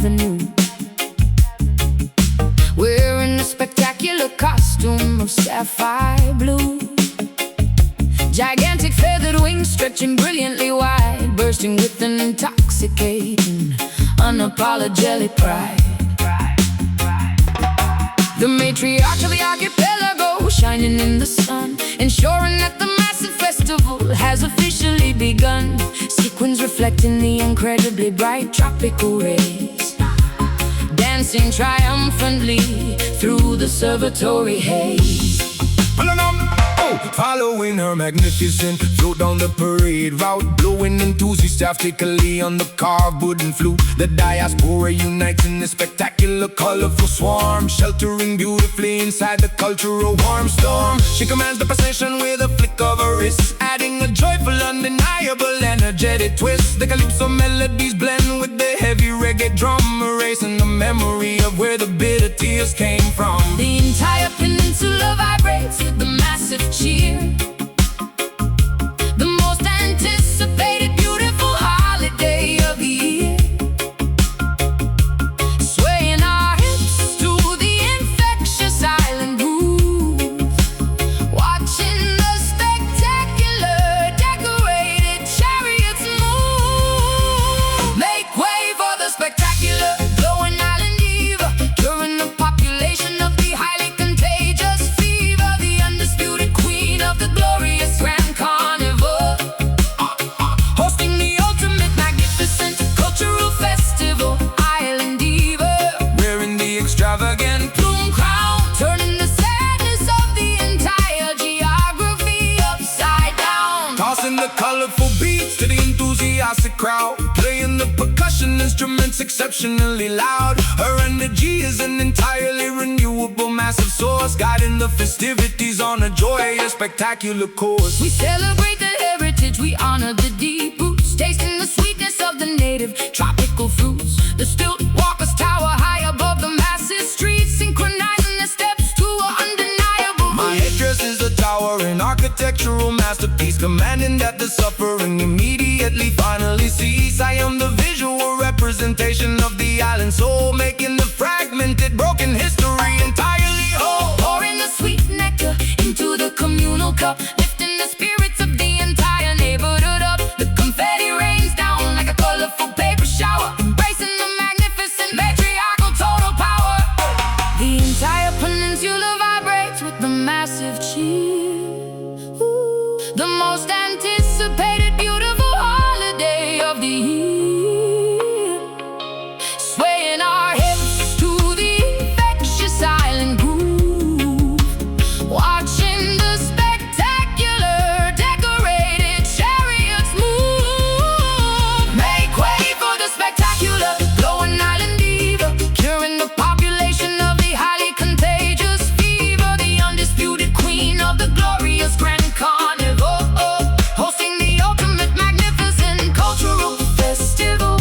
Avenue. Wearing a spectacular costume of sapphire blue, gigantic feathered wings stretching brilliantly wide, bursting with an intoxicating, unapologetic pride. The matriarch of the archipelago shining in the sun, ensuring that the massive festival has officially begun. Sequins reflecting the incredibly bright tropical rays, dancing triumphantly through the observatory haze. Following her magnificent float down the parade route, blowing enthusiastically on the carved wooden flute. The diaspora unites in a spectacular, colorful swarm, sheltering beautifully inside the cultural warm storm. She commands the procession with a flick of her wrist, adding a joyful, undeniable, energetic twist. The calypso melodies blend with the heavy reggae drum, erasing the memory of where the bitter tears came from. The entire peninsula vibrates with the massive cheer, the most anticipated beautiful holiday of the year. Swaying our hips to the infectious island groove, watching the spectacular decorated chariots move. Make way for the spectacular glowing island diva, curing the population of the highly contagious fever, the undisputed queen of the glorious grand carnival, hosting the ultimate magnificent cultural festival. Island diva, Wearing the extravagant plume crown, turning the sadness of the entire geography upside down. tossing the colorful beats to the enthusiastic crowd, playing the percussion instruments exceptionally loud. Her energy is an entirely renewable, massive source, guiding the festivities on a joyous, spectacular course. We celebrate the heritage, we honor the deep roots, tasting the sweetness of the native tropical fruits. The stilt walkers tower high above the massive streets, synchronizing their steps to an undeniable My headdress is a towering architectural masterpiece, commanding that the suffering immediately finally cease. I am the visual representation of the island soul, making the fragmented, broken history entirely whole. pouring the sweet nectar into the communal cup, lifting the spirits of the entire neighborhood up. The confetti rains down like a colorful paper shower, embracing the magnificent matriarchal total power. The entire peninsula vibrates with the massive cheer. Ooh, the most anticipated beautiful holiday of the year. Swaying our hips to the infectious island groove, watching the spectacular decorated chariots move. Make way for the spectacular glowing island diva, curing the population of the highly contagious fever, the undisputed queen of the glorious grand carnival, hosting the ultimate magnificent cultural festival.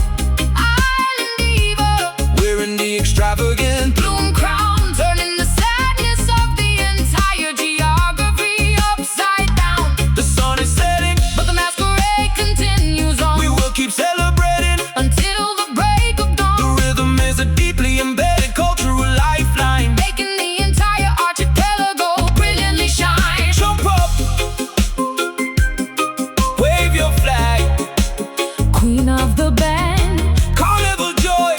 Island diva, Wearing the extravagant plume crown, turning the sadness of the entire geography upside down. the sun is setting, But the masquerade continues on we will keep celebrating. until the break of The dawn, rhythm is a deeply embedded cultural lifeline. making the entire archipelago brilliantly shine. Jump up, wave your flag, Queen of the band, carnival joy.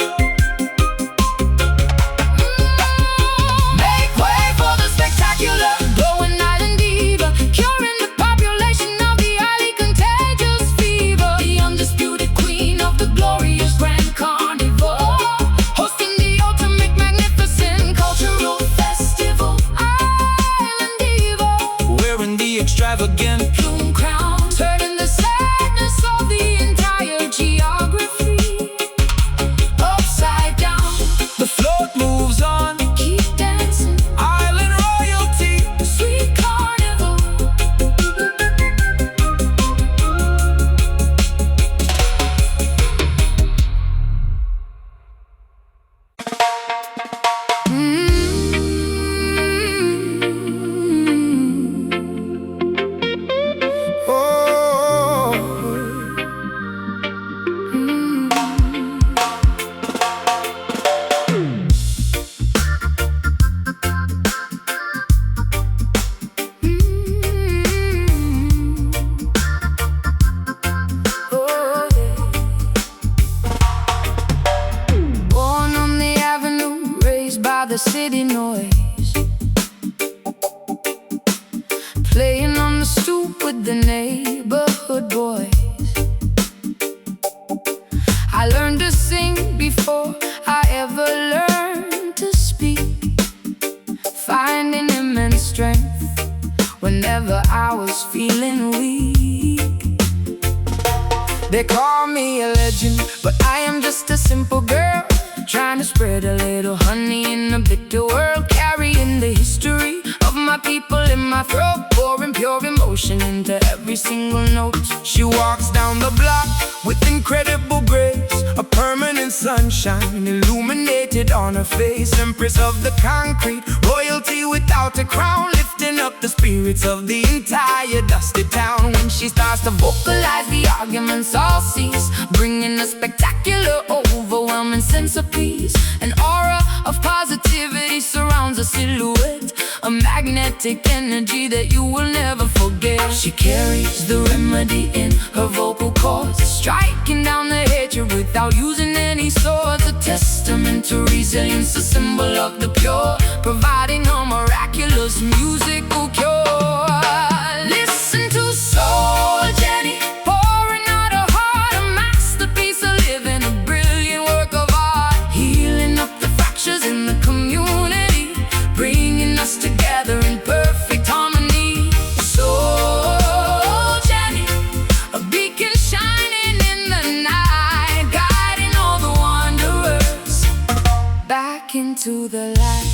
make way for the spectacular glowing island diva, curing the population of the highly contagious fever, the undisputed queen of the glorious grand carnival, hosting the ultimate magnificent cultural festival. Island diva, Wearing the extravagant plume crown, turning the sadness of the entire geography upside down. the float moves on, Keep dancing, island royalty. sweet carnival. Oh, feeling weak. They call me a legend, but I am just a simple girl, trying to spread a little honey in a bitter world, carrying the history of my people in my throat, pouring pure emotion into every single note. She walks down the block with incredible grace, a permanent sunshine illuminated on her face, empress of the concrete, royalty without a crown, lifting up the spirits of the entire dusty town. When she starts to vocalize, the arguments all cease, bringing a spectacular, overwhelming sense of peace. An aura of positivity surrounds a silhouette, a magnetic energy that you will never forget. She carries the remedy in her vocal cords, striking down the hatred without using any swords. A testament to resilience, a symbol of the pure, providing a miraculous musical cure. Listen to Soul Jenny, pouring out her heart, a masterpiece, a living, a brilliant work of art, healing up the fractures in the community, bringing us together in perfect harmony. Soul Jenny, a beacon shining in the night, guiding all the wanderers back into the light.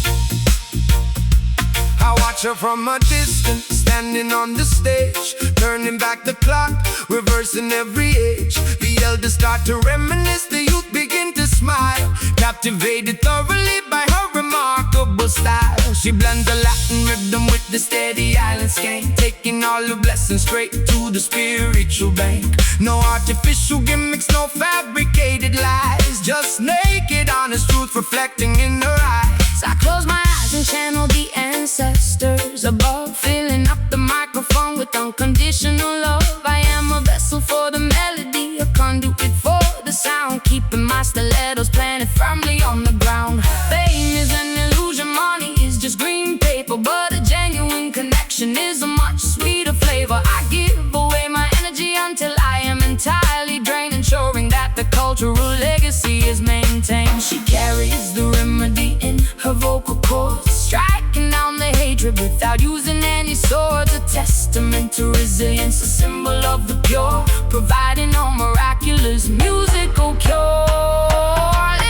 I watch her from a distance, standing on the stage, turning back the clock, reversing every age. The elders start to reminisce, the youth begin to smile, captivated thoroughly by her remarkable style. She blends the Latin rhythm with the steady island skank, taking all the blessings straight to the spiritual bank. No artificial gimmicks, no fabricated lies, just naked honest truth reflecting in her eyes. I close my eyes and channel the ancestors above, filling up the microphone with unconditional love. I am a vessel for the melody, a conduit for the sound, keeping my stilettos planted firmly on the ground. Fame is an illusion, money is just green paper, but a genuine connection is a much sweeter flavor. I give away my energy until I am entirely drained, ensuring that the cultural legacy is maintained. She carries the remedy in her vocal cords, striking down the hatred without using any swords. A testament to resilience, a symbol of the pure, providing a miraculous musical cure.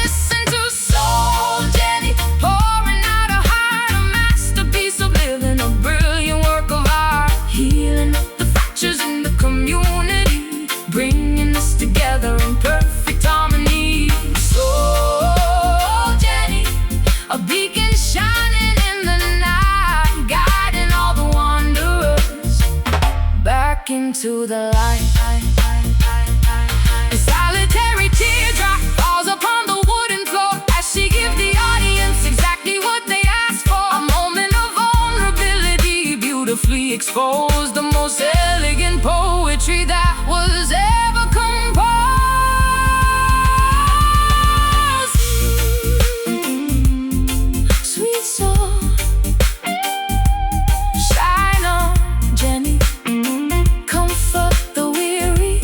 Listen to Soul Jenny, pouring out her heart, a masterpiece of living, a brilliant work of art, healing up the fractures in the community, bringing us together in perfect harmony. Soul Jenny, a beacon shining in the night, guiding all the wanderers back into the light. A solitary teardrop falls upon the wooden floor as she gives the audience exactly what they asked for. A moment of vulnerability, beautifully exposed, the most elegant poetry that was ever composed. Sweet soul, shine on, Jenny, comfort the weary,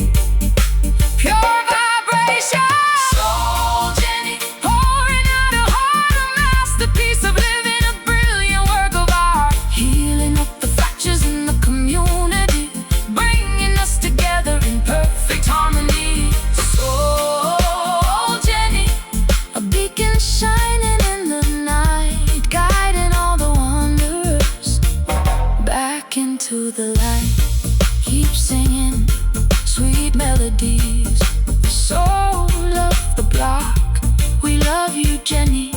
pure vibration. Soul Jenny, pouring out her heart, a masterpiece of living, a brilliant work of art, healing up the fractures in the community, bringing us together in perfect harmony. Soul Jenny, a beacon shining in the night, guiding all the wanderers back into the light. Keep singing sweet melodies, the soul of the block. We love you, Jenny.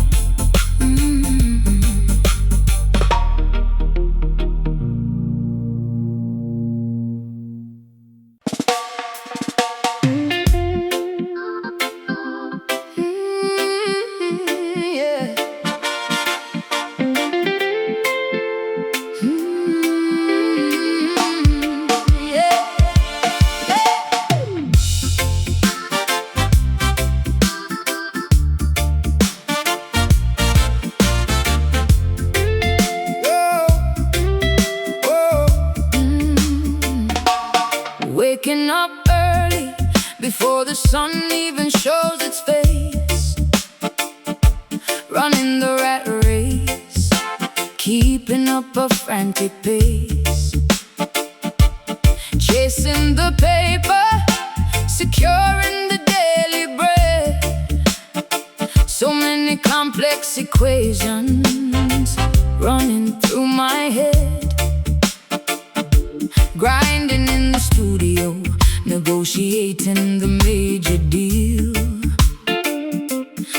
Yeah. Waking up early before the sun even shows its face, running the rat race, keeping up a frantic pace. chasing the paper, securing the daily bread. So many complex equations running through my head. Grinding in the studio, negotiating the major deal,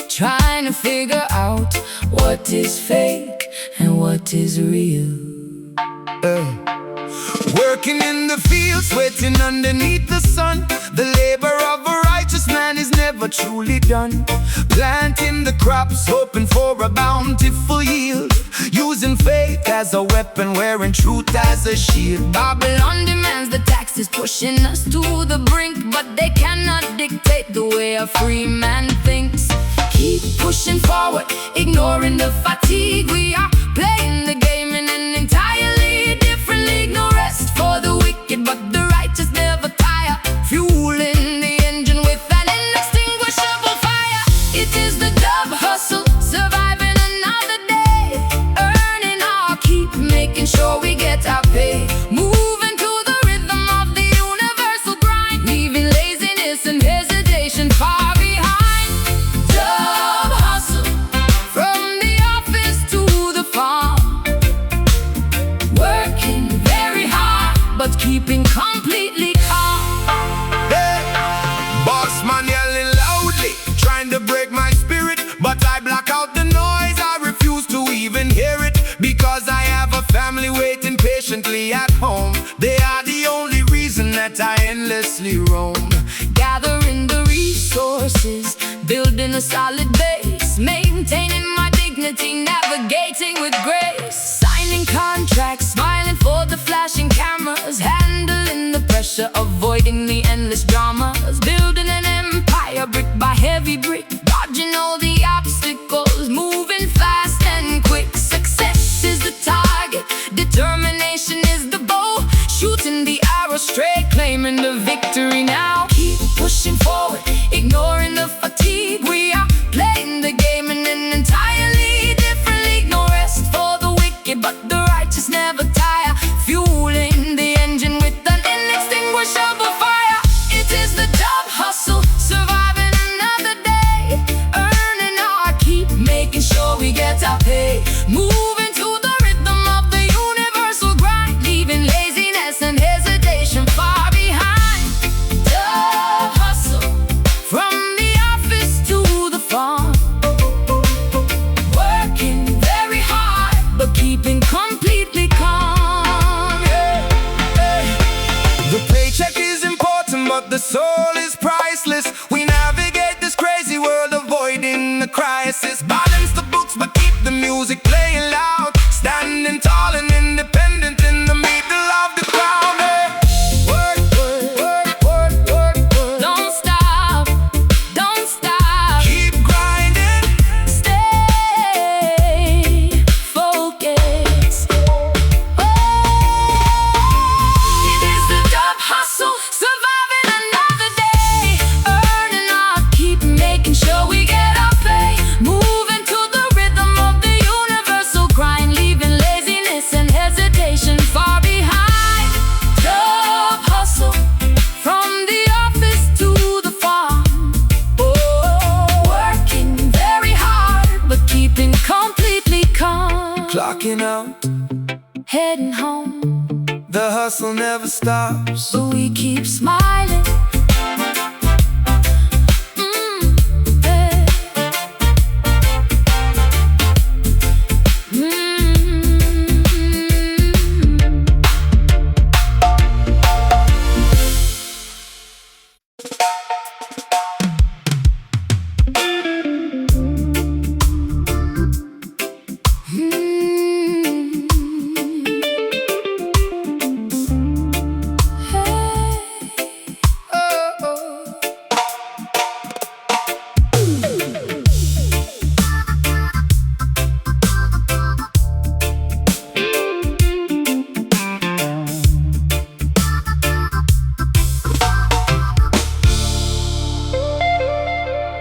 trying to figure out what is fake and what is real. Working in the field, sweating underneath the sun. The labor of a righteous man is never truly done. Planting the crops, hoping for a bountiful yield, using faith as a weapon, wearing truth as a shield. Babylon demands the taxes, pushing us to the brink, but they cannot dictate the way a free man thinks. Keep pushing forward, ignoring the fatigue. We are playing the game in an entirely different league. No rest for the wicked, but the righteous never tire, fueling the engine with an inextinguishable fire. It is the dub hustle, surviving another day, earning our keep, making sure we get our pay. Moving to the rhythm of the universal grind, leaving laziness and hesitation far behind. Dub hustle, from the office to the farm, working very hard, but keeping completely calm. Hey, boss man yelling loudly, trying to break my spirit, but I block out the noise. I refuse to even hear it, because I have a family waiting patiently at home. They are the only reason that I endlessly roam. Gathering the resources, building a solid base, maintaining my dignity, navigating with grace. Signing contracts, smiling for the flashing cameras, handling the pressure, avoiding the endless dramas. Building an empire brick by heavy brick, dodging all the obstacles, moving fast and quick. Success is the target, determination is the bow, shooting the arrow straight, claiming the victory now. Keep pushing forward, ignoring the fatigue. We are playing the game in an entirely different league. No rest for the wicked, but the righteous never tire, fueling the engine with an inextinguishable fire. It is the dub hustle, surviving another day, earning our keep, making sure we get our pay. Moving to the rhythm of the universal grind, leaving laziness and hesitation far behind. Dub hustle, from the office to the farm, working very hard, but keeping completely calm. The paycheck is important, but the soul is priceless. We navigate this crazy world, avoiding the crisis. Balance the books, but keep the music playing loud. Standing tall and independent in the middle of the crowd. Work, work, work, work, work, work. Don't stop, don't stop. Keep grinding. Stay focused. It is the dub hustle, surviving another day, earning our keep, making sure we get our pay. Moving to the rhythm of the universal grind, leaving laziness and hesitation far behind. Dub hustle, from the office to the farm, working very hard, but keeping completely calm. Clocking out, Heading home, the hustle never stops. but we keep smiling. Hey.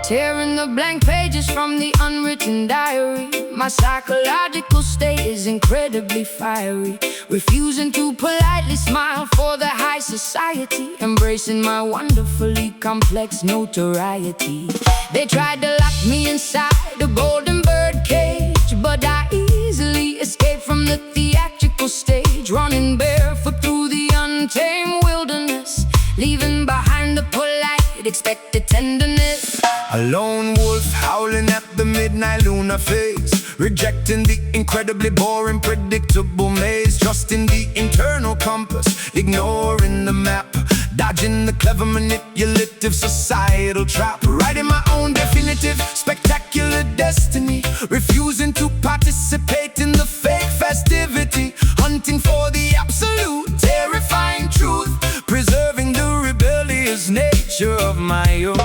Tearing the blank pages from the unwritten diary. My psychological state is incredibly fiery, refusing to politely smile for the high society, embracing my wonderfully complex notoriety. They tried to lock me inside a golden bird cage, but I easily escaped from the theatrical stage, running barefoot through the untamed wilderness, leaving behind the polite, expected tenderness. A lone wolf howling at the midnight lunar phase, rejecting the incredibly boring, predictable maze, trusting the internal compass, ignoring the map, dodging the clever, manipulative societal trap, writing my own definitive, spectacular destiny, refusing to participate in the fake festivity, hunting for the absolute, terrifying truth, preserving the rebellious nature of my youth.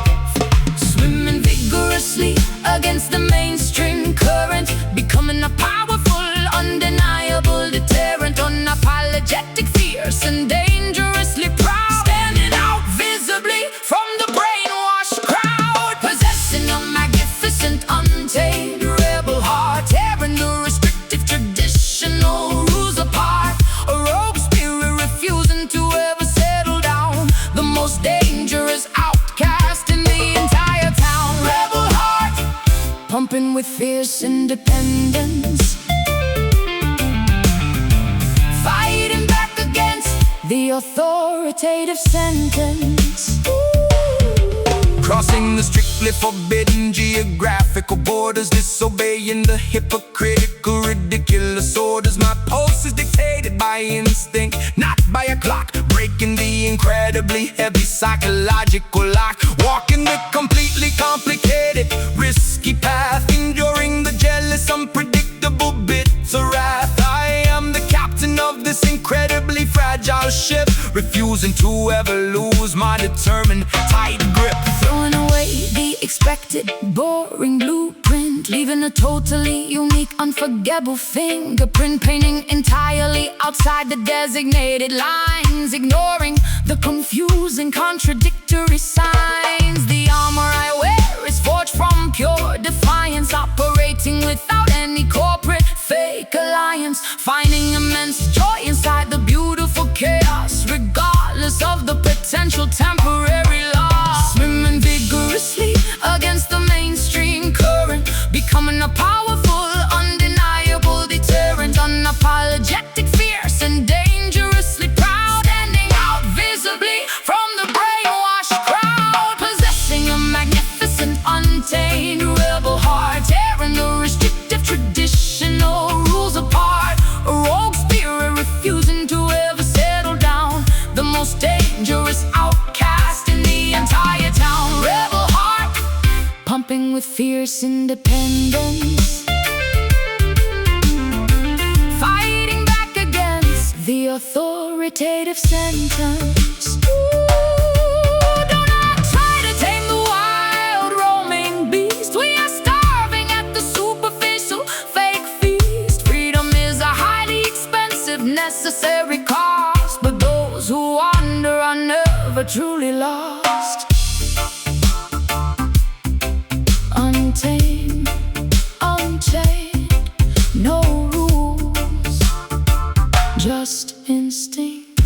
Swimming vigorously against the mainstream current, becoming a powerful, undeniable deterrent, unapologetic, fierce, and dangerously proud, standing out visibly from the brainwashed crowd, possessing a magnificent, untamed rebel heart, tearing the restrictive traditional rules apart, a rogue spirit refusing to ever settle down, the most dangerous outcast in the entire town. Rebel heart, pumping with fierce independence, fighting back against the authoritative sentence. Crossing the strictly forbidden geographical borders, disobeying the hypocritical, ridiculous orders. My pulse is dictated by instinct, not by a clock, breaking the incredibly heavy psychological lock, walking the completely complicated, risky path, enduring the jealous, unpredictable bitter wrath. I am the captain of this incredibly fragile ship, refusing to ever lose my determined tight grip. Throwing away the expected, boring blueprint, leaving a totally unique, unforgettable fingerprint, painting entirely outside the designated lines, ignoring the confusing, contradictory signs. The armor I wear is forged from pure defiance, operating without any corporate fake alliance, finding immense joy inside the beautiful chaos, regardless of the potential temporary loss. Swimming vigorously against the mainstream current, becoming a powerful, undeniable deterrent, unapologetic, fierce, and dangerously proud, standing out visibly from the brainwashed crowd, possessing a magnificent, untamed rebel heart, tearing the restrictive traditional rules apart, a rogue spirit refusing to ever settle down, the most dangerous outcast in the entire town. Rebel heart, pumping with fierce independence, fighting back against the authoritative sentence. Do not try to tame the wild roaming beast. We are starving at the superficial fake feast. Freedom is a highly expensive, necessary cost, but those who wander are never truly lost. Untamed, unchained, no rules, just instinct.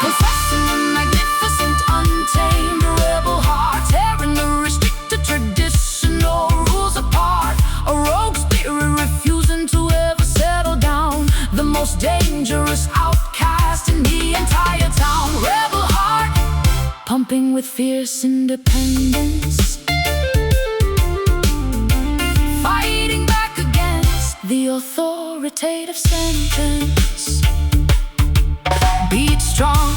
Possessing a magnificent, untamed rebel heart, tearing the restricted traditional rules apart, a rogue spirit refusing to ever settle down, the most dangerous outcast in the entire town. Rebel heart, pumping with fierce independence, fighting back against the authoritative sentence. Beat strong,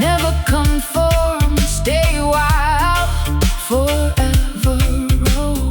never conform, stay wild, forever roll.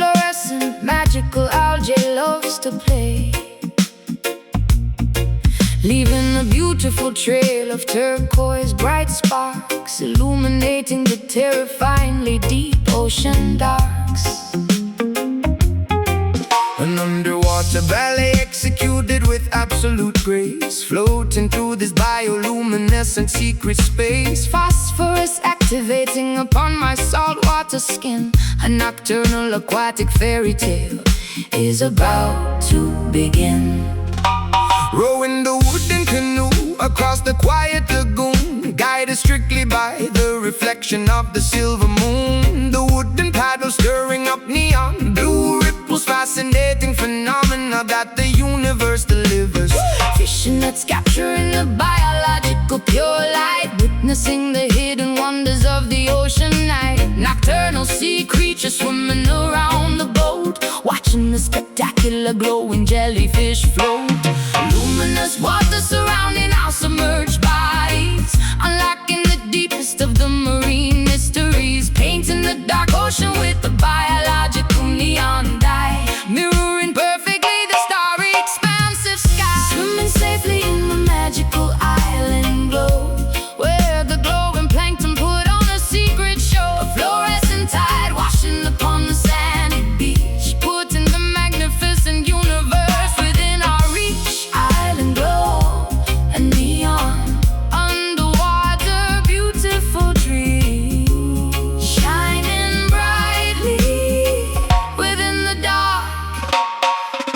fluorescent, magical algae loves to play, leaving a beautiful trail of turquoise bright sparks, illuminating the terrifyingly deep ocean darks. An underwater ballet executed with absolute grace, floating through this bioluminescent secret space. Phosphorus activating upon my saltwater skin. A nocturnal aquatic fairy tale is about to begin. Rowing the wooden canoe across the quiet lagoon, guided strictly by the reflection of the silver moon. The wooden paddle stirring up neon blue ripples, fascinating phenomena that the universe delivers. Fishing nets capturing the biological pure light, witnessing the hidden wonders of the ocean night. Nocturnal sea creatures swimming around the boat, watching the spectacular glowing jellyfish float. Luminous water surrounding our submerged bodies, unlocking the deepest of the marine mysteries, painting the dark ocean with the biological neon dye, mirroring perfectly the starry expansive sky. Swimming safely in the magical island glow, where the glowing plankton put on a secret show. A fluorescent tide washing upon the sandy beach, putting the magnificent universe within our reach. Island glow and neon, underwater beautiful dreams, shining brightly within the dark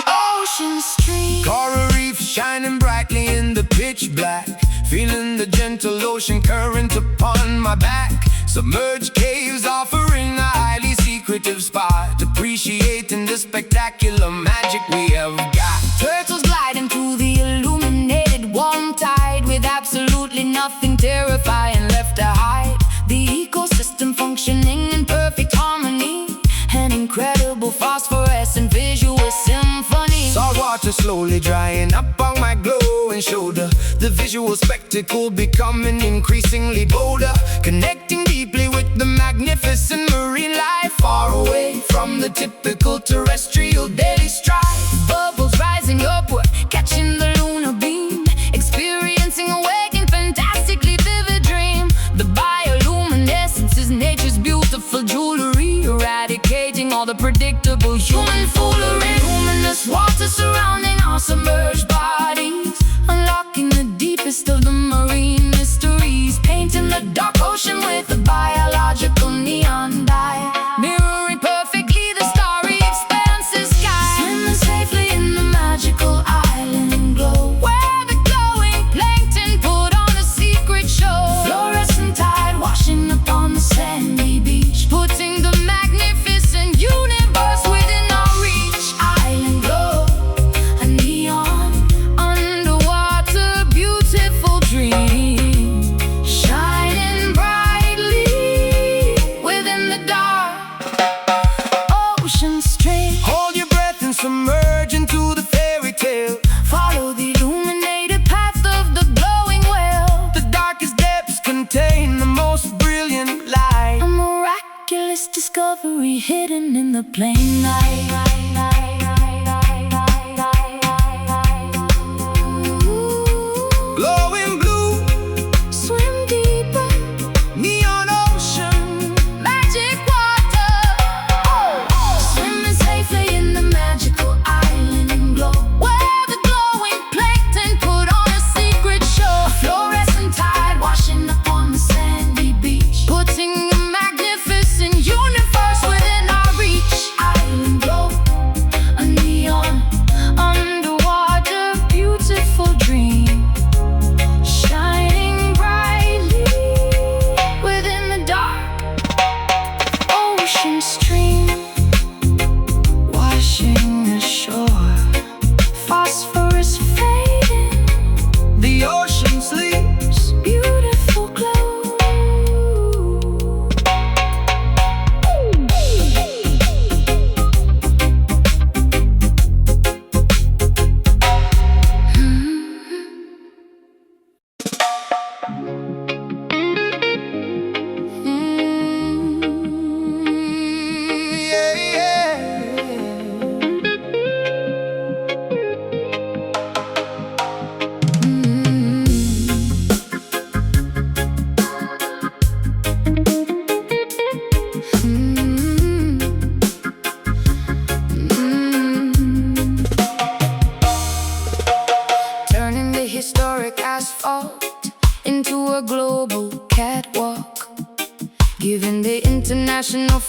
ocean stream. Coral reefs shining brightly in the pitch black, feeling the gentle ocean current upon my back. Submerged caves offering a highly secretive spot, appreciating the spectacular magic we have got. Turtles gliding through the illuminated warm tide, with absolutely nothing terrifying left to hide. The ecosystem functioning in perfect harmony, an incredible phosphorescent visual symphony. Salt water slowly drying up on my glowing shoulder, the visual spectacle becoming increasingly bolder, connecting deeply with the magnificent marine life, far away from the typical terrestrial daily strife. Bubbles rising upward, catching the lunar beam, experiencing a waking, fantastically vivid dream. The bioluminescence is nature's beautiful jewelry, eradicating all the predictable human foolery. Luminous water surrounding our submerged bodies, unlocking the deepest of the marine mysteries, painting the dark ocean with a biological neon dye, mirroring perfectly the starry expansive sky. Swimming safely in the magical island glow, where the glowing plankton put on a secret show. Fluorescent tide washing upon the sandy beach, putting the magnificent universe within our reach. Island glow, a neon, underwater beautiful dream, shining brightly within the dark ocean stream. Hold your breath and submerge into the fairy tale. Follow the illuminated path of the glowing whale. The darkest depths contain the most brilliant light. A miraculous discovery hidden in the plain night. Glowing blue, Swim deeper, neon ocean, magic water. Swimming safely in the magical island glow, where the glowing plankton put on a secret show. A fluorescent tide washing upon the sandy beach, putting a magnificent universe within our reach. Island glow,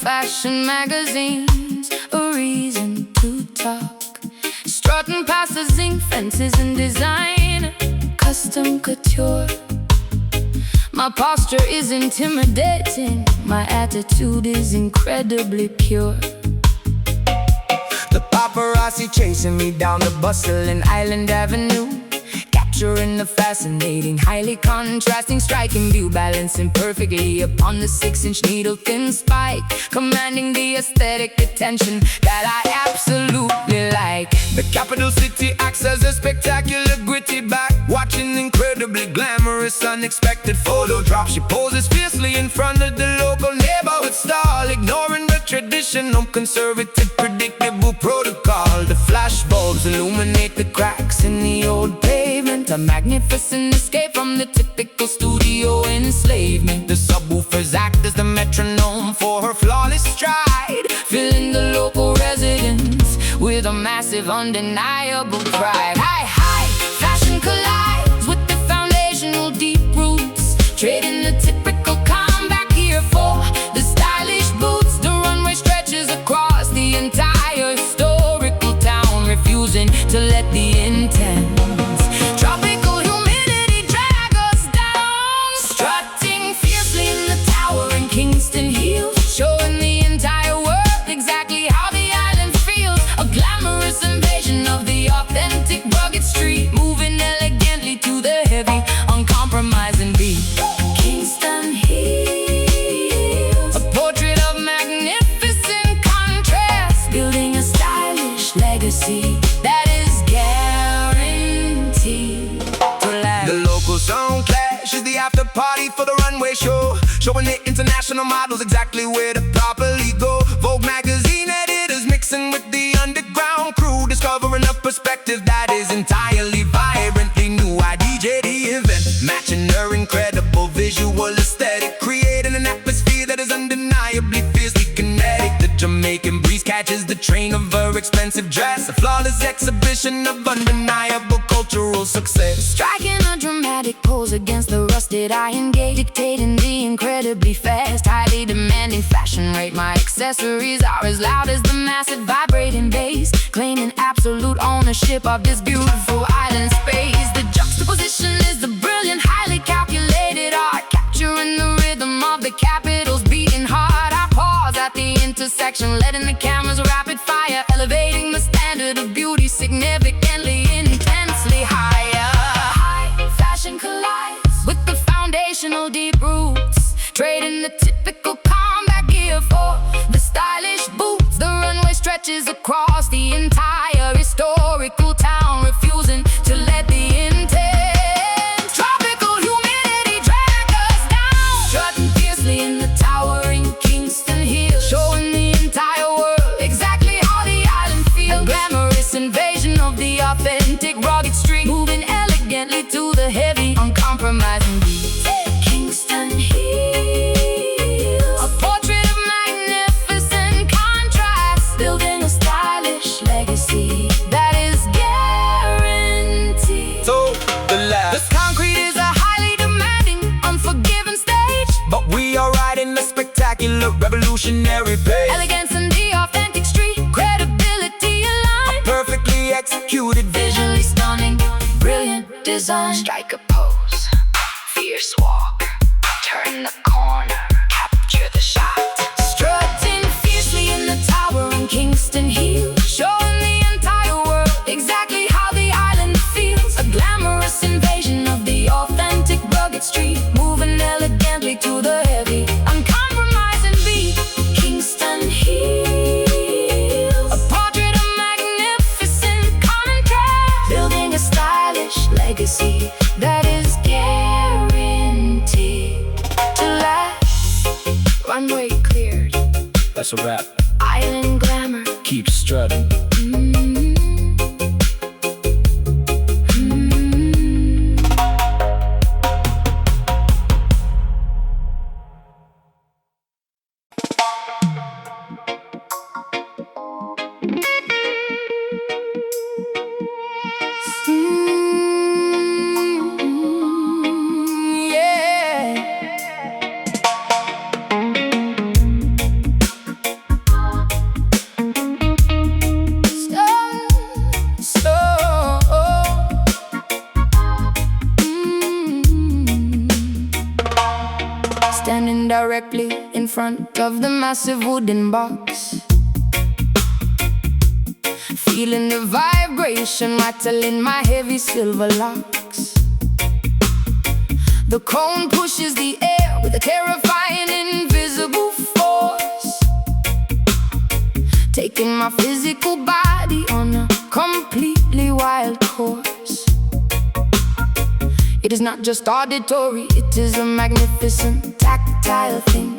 fashion magazines, a reason to talk. Strutting past the zinc fences and design, custom couture. My posture is intimidating, my attitude is incredibly pure. The paparazzi chasing me down the bustling Island Avenue, capturing the fascinating, highly contrasting, striking view, balancing perfectly upon the 6-inch needle-thin spike, commanding the aesthetic attention that I absolutely like. The capital city acts as a spectacular gritty back, watching incredibly glamorous, unexpected photo drop. She poses fiercely in front of the local neighborhood stall, ignoring the traditional conservative, predictable protocol. The flashbulbs illuminate the cracks in the old pavement, a magnificent escape from the typical studio enslavement. The subwoofers act as the metronome for her flawless stride, filling the local residents with a massive, undeniable pride. High, fashion collides with the foundational deep roots, trading the typical combat gear for the stylish boots. The runway stretches across the entire historical town, refusing to let the intense tropical humidity drag us down. Strutting fiercely in the towering Kingston heels, showing the entire world exactly how the island feels. A glamorous invasion of the authentic rugged street, moving elegantly to the heavy, uncompromising beat. Kingston heels, a portrait of magnificent contrast, building a stylish legacy that is guaranteed to last. The local sound clash is the after party for the runway show, showing the international models exactly where to properly go. Vogue magazine editors mixing with the underground crew, discovering a perspective that is entirely vibrantly new. I DJ the event, matching her incredible visual aesthetic, creating an atmosphere that is undeniably fiercely kinetic. The Jamaican breeze catches the train of her expensive dress, a flawless exhibition of undeniable cultural success. Striking a dramatic pose against the rusted iron gate, dictating the incredibly fast, highly demanding fashion rate. My accessories are as loud as the massive vibrating bass, claiming absolute ownership of this beautiful island space. The juxtaposition is the brilliant, highly calculated art, capturing the rhythm of the capital's beating heart. I pause at the intersection, letting the cameras rapid fire, elevating the standard of beauty significantly, intensely higher. High fashion collides with the foundational deep roots, trading the typical combat gear for the stylish boots. The runway stretches across the entire historical town, refusing to let the intense tropical humidity drag us down. Strutting fiercely in the towering Kingston hills, showing the entire world exactly how the island feels. A glamorous invasion of the authentic rugged street, moving elegantly to the heavy, uncompromising beat. Kingston hills, a portrait of magnificent contrast, building a stylish legacy that is guaranteed. So This concrete is a highly demanding, unforgiving stage, but we are riding a spectacular, revolutionary pace. elegance in the authentic street, credibility aligned, Perfectly executed, visually stunning, brilliant design. Strike a pose, fierce walk, turn the corner, capture the shot. Strutting fiercely in the towering Kingston heels, showing the entire world exactly how the island feels. A glamorous invasion of the authentic rugged street, moving elegantly to the heavy, uncompromising beat. Kingston heels, a portrait of magnificent contrast, building a stylish legacy that is guaranteed to last. Runway cleared, that's a wrap. island glamour. Keep strutting. Yeah. front of the massive wooden box, feeling the vibration rattling my heavy silver locks. The cone pushes the air with a terrifying invisible force, taking my physical body on a completely wild course. It is not just auditory, it is a magnificent tactile thing,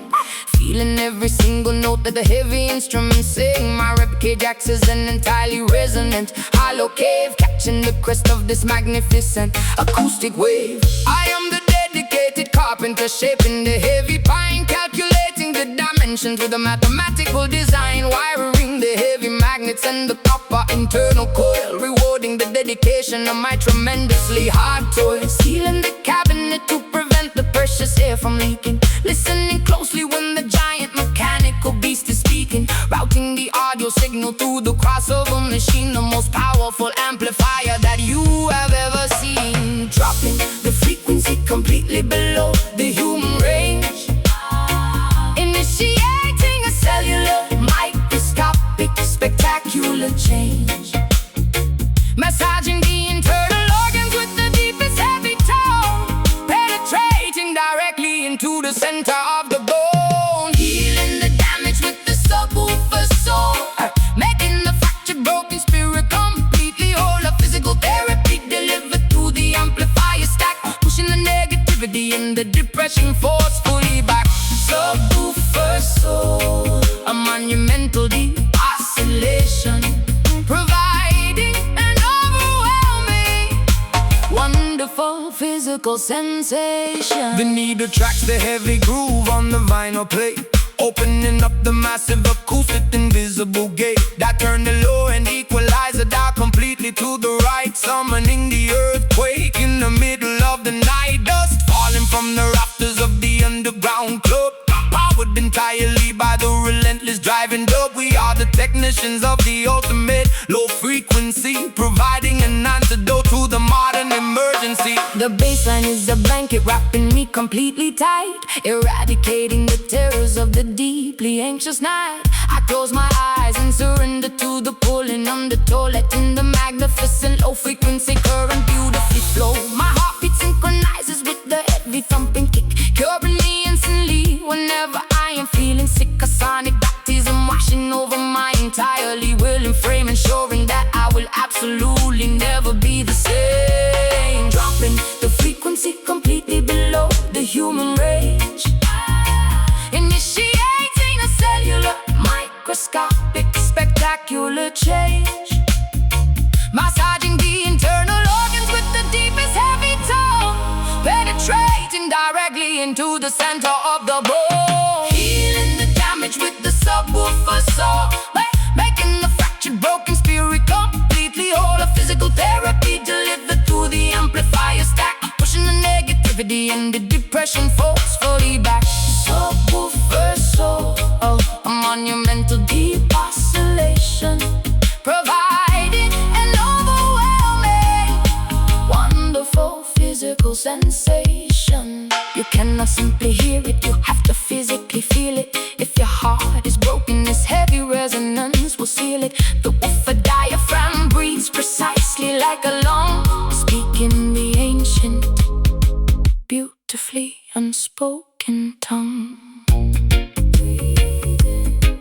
feeling every single note that the heavy instruments sing. My ribcage acts as an entirely resonant hollow cave, catching the crest of this magnificent acoustic wave. I am the dedicated carpenter, shaping the heavy pine, calculating the dimensions with a mathematical design, wiring the heavy magnets and the copper internal coil, rewarding the dedication of my tremendously hard toil. Sealing the cabinet to prevent the precious air from leaking, listening closely when the giant mechanical beast is speaking, routing the audio signal through the crossover machine, the most powerful amplifier that you have ever seen, dropping the frequency completely below the human range, initiating a cellular microscopic spectacular change, massaging the internal organs with the deepest heavy tone, penetrating directly into the center of the bone, healing the damage with the subwoofer soul, making the fractured broken spirit completely whole. A physical therapy delivered through the amplifier stack, pushing the negativity and the depression forcefully back. Subwoofer soul, a monumental deep oscillation, providing an overwhelming, wonderful physical sensation. The needle tracks the heavy groove on the vinyl plate, opening up the massive acoustic invisible gate that turned the low and equalizer dial completely to the right, summoning the earthquake in the middle of the night. Dust falling from the rafters of the underground club, powered entirely by the relentless driving dub. We are the technicians of the ultimate low frequency, providing an antidote to the modern emergency. The bassline is a blanket wrapping me completely tight, eradicating the terrors of the deeply anxious night. I close my eyes and surrender to the pulling undertow, letting the magnificent low frequency current beautifully flow. My heartbeat synchronizes with the heavy thumping kick, curing me instantly whenever I am feeling sick. A sonic baptism washing over my entirely willing frame, ensuring that I will absolutely never be the same. Dropping the frequency completely below the human range, initiating a cellular microscopic spectacular change, massaging the internal organs with the deepest heavy tone, penetrating directly into the center of the bone, healing the damage with the subwoofer saw, making the fractured broken spirit completely whole. A physical therapy delivered through the amplifier stack, pushing the negativity and the depression forcefully back. Subwoofer soul, a monumental deep oscillation, providing an overwhelming, wonderful physical sensation. You cannot simply hear it, you have to physically feel it. If your heart is broken, this heavy resonance will seal it. The woofer diaphragm breathes precisely like a lung, speaking the ancient, beautifully unspoken tongue.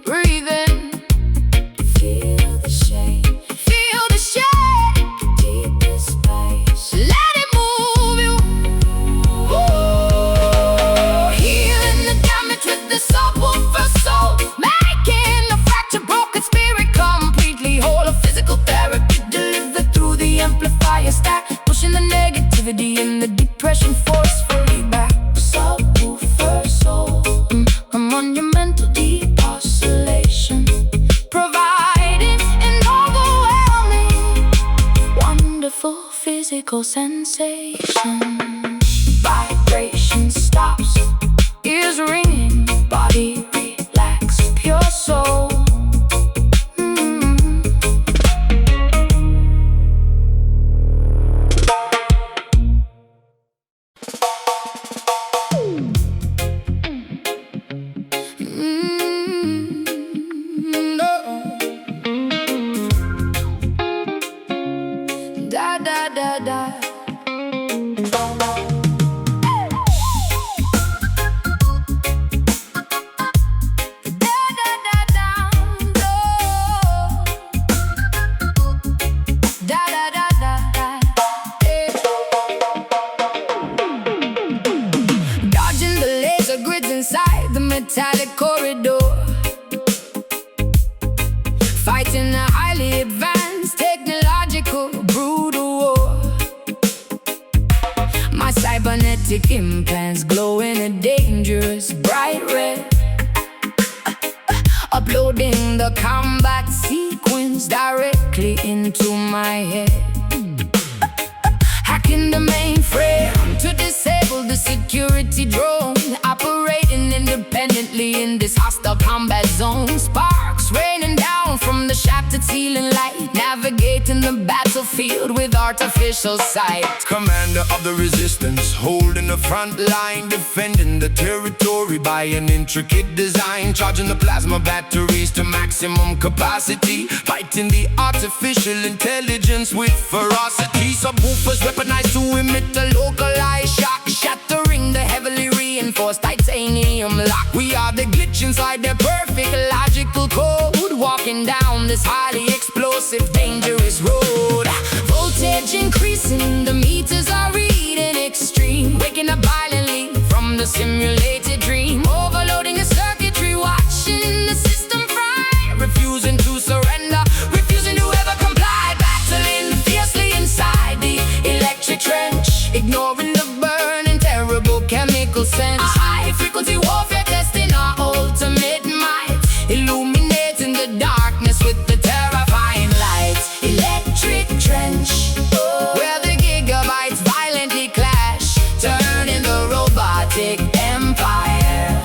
Breathe in, feel the shake, feel the shake, deepest space, let it move you. Ooh, healing the damage with the subwoofer soul, making the fractured broken spirit completely whole. A physical therapy delivered through the amplifier stack, pushing the negativity and the depression forcefully back. Subwoofer soul, a monumental deep oscillation, providing an overwhelming, wonderful physical sensation. Vibration stops, ears ringing, body relax, pure soul. metallic corridor, fighting a highly advanced technological brutal war. My cybernetic implants glow in a dangerous bright red, uploading the combat sequence directly into my head. Hacking the mainframe to disable the security drone, operating independently in this hostile combat zone. Sparks raining down from the shafted ceiling light, navigating the battlefield with artificial sight. Commander of the resistance, holding the front line, defending the territory by an intricate design, charging the plasma batteries to maximum capacity, fighting the artificial intelligence with ferocity. Subwoofers weaponized to emit a localized shock, shattering the heavily reinforced titanium lock. We are the glitch inside their perfect logical code, walking down this highly explosive, dangerous road. Voltage increasing, the meters are reading extreme, waking up violently from the simulated dream, overloading the circuitry, watching the system fry, refusing to surrender, refusing to ever comply, battling fiercely inside the electric trench, ignoring the burning terrible chemical sense. A high-frequency warfare testing our ultimate might, illuminating the darkness with the terrifying light. Electric trench, where the gigabytes violently clash, turning the robotic empire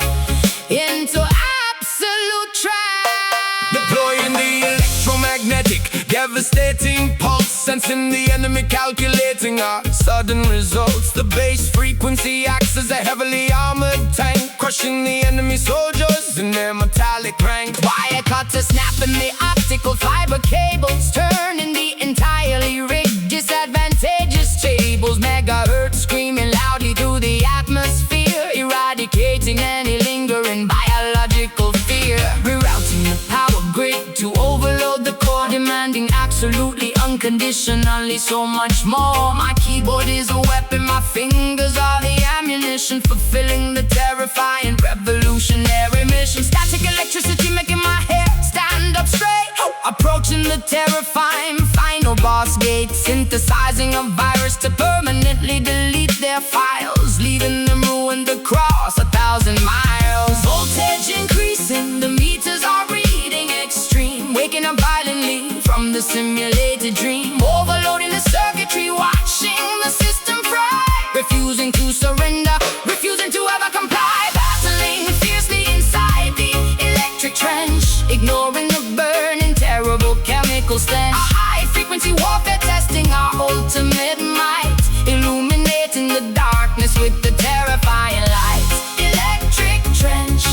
into absolute trash. Deploying the electromagnetic, devastating pulse, sensing the enemy, calculating our sudden results. The base frequency acts as a heavily armored tank, crushing the enemy soldiers in their metallic ranks. Wire cutters snapping the optical fiber cables, turning the entirely rigged disadvantageous tables. Megahertz screaming loudly through the atmosphere, eradicating any lingering biological fear. Rerouting the power grid to overload the core, demanding absolutely unconditionally so much more. My keyboard is a weapon, my fingers are the ammunition, fulfilling the terrifying revolutionary mission. Static electricity making my hair stand up straight, approaching the terrifying final boss gate, synthesizing a virus to permanently delete their files, leaving them ruined across 1,000 miles. Voltage increasing, the meters are reading extreme, waking up violently from the simulated dream, overloading the circuitry, watching the system fry, refusing to surrender, refusing to ever comply, battling fiercely inside the electric trench, ignoring the burning terrible chemical stench. A high-frequency warfare testing our ultimate might, illuminating the darkness with the terrifying light. Electric trench,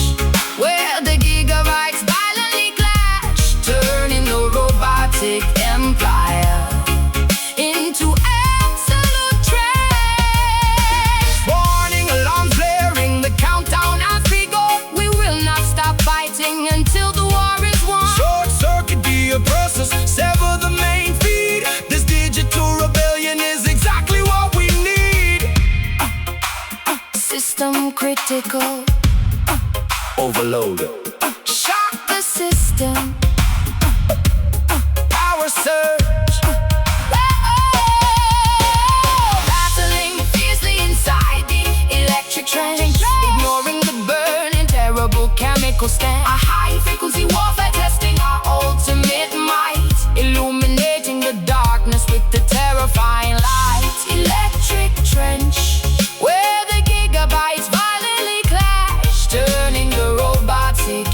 where the gigabytes violently clash, turning the robotic empire into absolute trash. Warning alarms blaring, the countdown as we go. We will not stop fighting until the war is won. Short circuit the oppressors, sever the main feed. This digital rebellion is exactly what we need. System critical, Overload, shock the system. power surge, Battling fiercely inside the electric trench, ignoring the burning terrible chemical stench. A high-frequency warfare testing our ultimate might, illuminating the darkness with the terrifying light. Electric trench, where the gigabytes violently clash, turning the robotic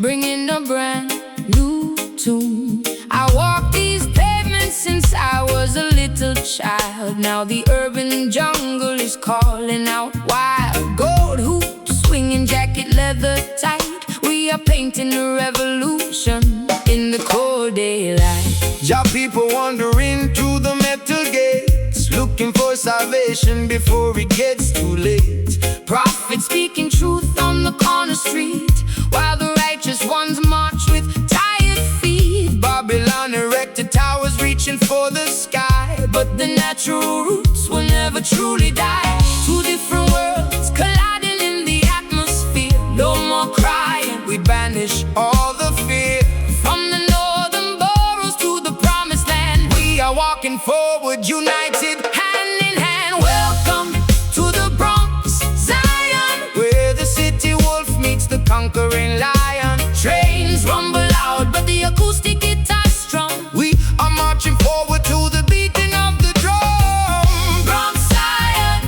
bringing a brand new tune. I walked these pavements since I was a little child. Now the urban jungle is calling out. Wild gold hoops, swinging jacket, leather tight. We are painting a revolution in the cold daylight. Jah people wandering through the metal gates, looking for salvation before it gets too late. Prophets speaking truth on the corner street, while the righteous ones march with tired feet. Babylon erected towers reaching for the sky, but the natural roots will never truly die. Two different worlds colliding in the atmosphere. No more crying, we banish all the fear. from the northern boroughs to the promised land. We are walking forward, united, Hand in hand, welcome to the Bronx, Zion, where the city wolf meets the conquering lion. trains rumble loud, but the acoustic guitar's strong. We are marching forward to the beating of the drum. Bronx, Zion,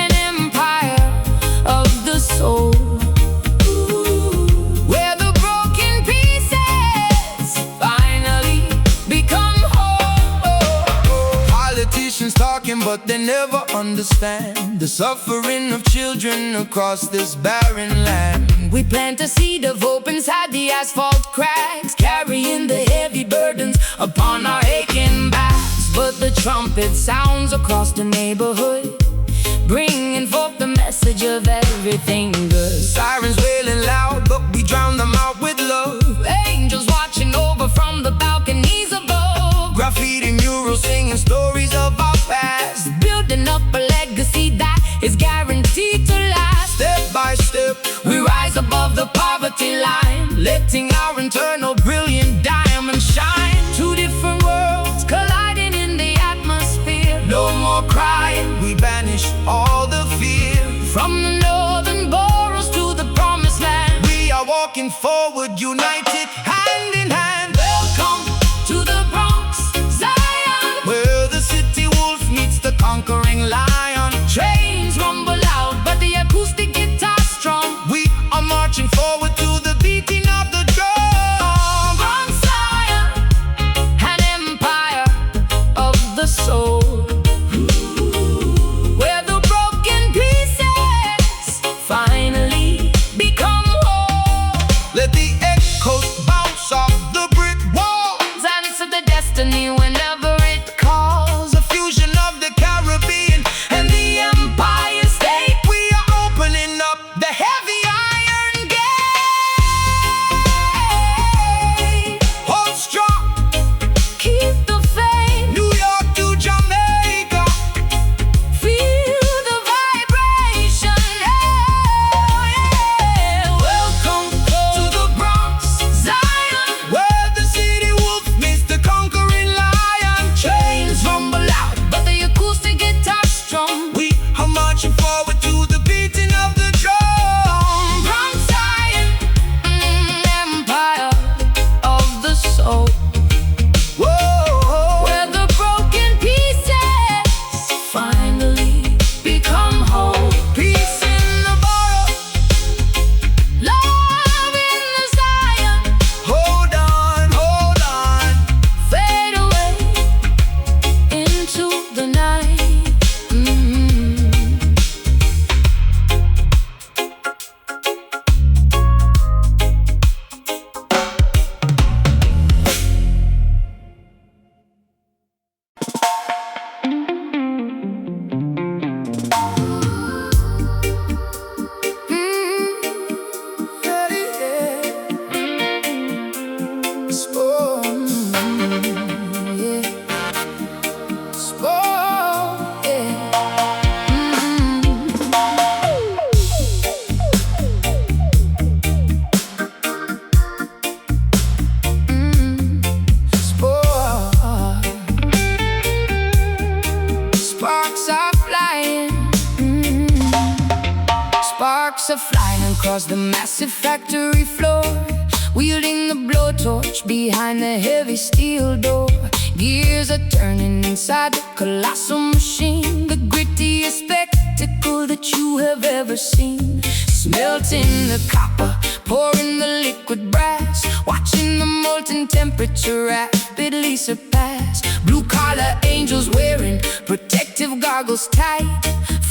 an empire of the soul, where the broken pieces finally become whole. Politicians talking, but they never understand the suffering of children across this barren land. We plant a seed of hope inside the asphalt cracks, carrying the heavy burdens upon our aching backs. But the trumpet sounds across the neighborhood, bringing forth the message of everything good. Sirens wailing loud, but we drown them out with love. Angels watching over from the balconies above, Graffiti murals singing stories of our past. building up a legacy that is guaranteed to last. Step by step, We rise above the poverty line, letting our internal brilliant diamond shine. two different worlds colliding in the atmosphere. No more crying, we banish all the fear. From the northern boroughs to the promised land, We are walking forward, united, hand in hand. welcome to the Bronx, Zion, Where the city wolf meets the conquering lion. trains rumble loud, but the acoustic guitar's strong. We are marching forward to the beating of the drum. Bronx, Zion, an empire of the soul, where the broken pieces finally become whole. Let the echoes bounce off the brick walls. Answer the destiny whenever it calls. A fusion of the Caribbean and the Empire State. We are opening up the heavy iron gate. Hold strong, Keep the faith, New York to Jamaica. feel the vibration. Yeah. Welcome to the Bronx, Zion, Where the city wolf meets the conquering lion. trains rumble loud, but the acoustic guitar's strong. We are marching forward to the beating of the drum. Bronx, Zion, empire of the soul, Whoa, where the broken pieces finally become whole. peace in the borough. Love in the Zion, Hold on, hold on. fade away into the night. Sparks are flying. Sparks are flying across the massive factory floor, wielding the blowtorch behind the heavy steel door. Gears are turning inside the colossal machine, the grittiest spectacle that you have ever seen. Smelting the copper, pouring the liquid temperature rapidly surpass. Blue-collar angels wearing protective goggles tight,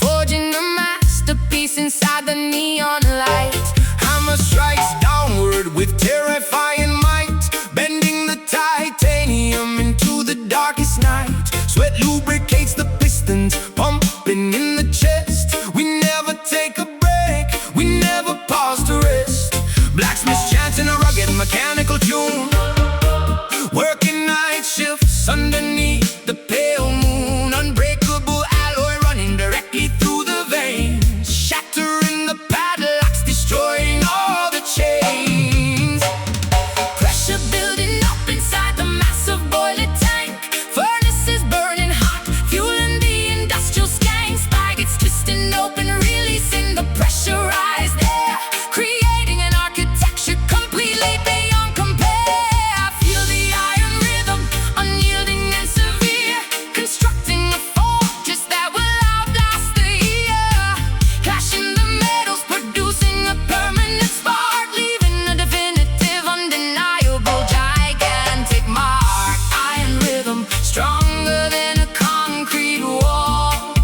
forging a masterpiece inside the neon light. Hammer strikes downward with terrifying might, bending the titanium into the darkest night. Sweat lubricates the pistons, pumping in the chest. We never take a break, we never pause to rest. Blacksmiths chanting a rugged mechanical tune, working night shifts underneath the pale moon. Unbreakable alloy running directly through the veins, shattering the padlocks, destroying all the chains. Pressure building up inside the massive boiler tank. Furnaces burning hot, fueling the industrial skank. Spigots twisting open, releasing the pressurized air, creating an architecture completely beyond compare. Feel the iron rhythm, unyielding and severe, constructing a fortress that will outlast the year. Clashing the metals, producing a permanent spark, leaving a definitive, undeniable, gigantic mark. Iron rhythm, stronger than a concrete wall,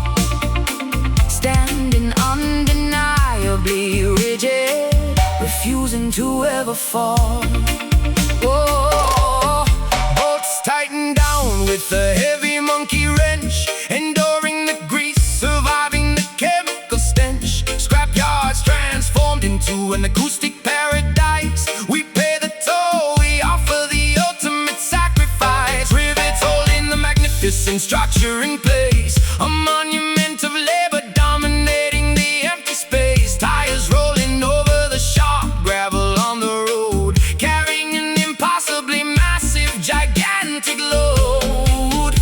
standing undeniably rigid, refusing to ever fall. Whoa. Bolts tighten down with a heavy monkey wrench, enduring the grease, surviving the chemical stench. Scrapyards transformed into an acoustic paradise. We pay the toll, we offer the ultimate sacrifice. Rivets holding the magnificent structure in place, a monument of labor dominating the empty space. Tires rolling over the sharp gravel on the road, carrying an impossibly massive, gigantic load.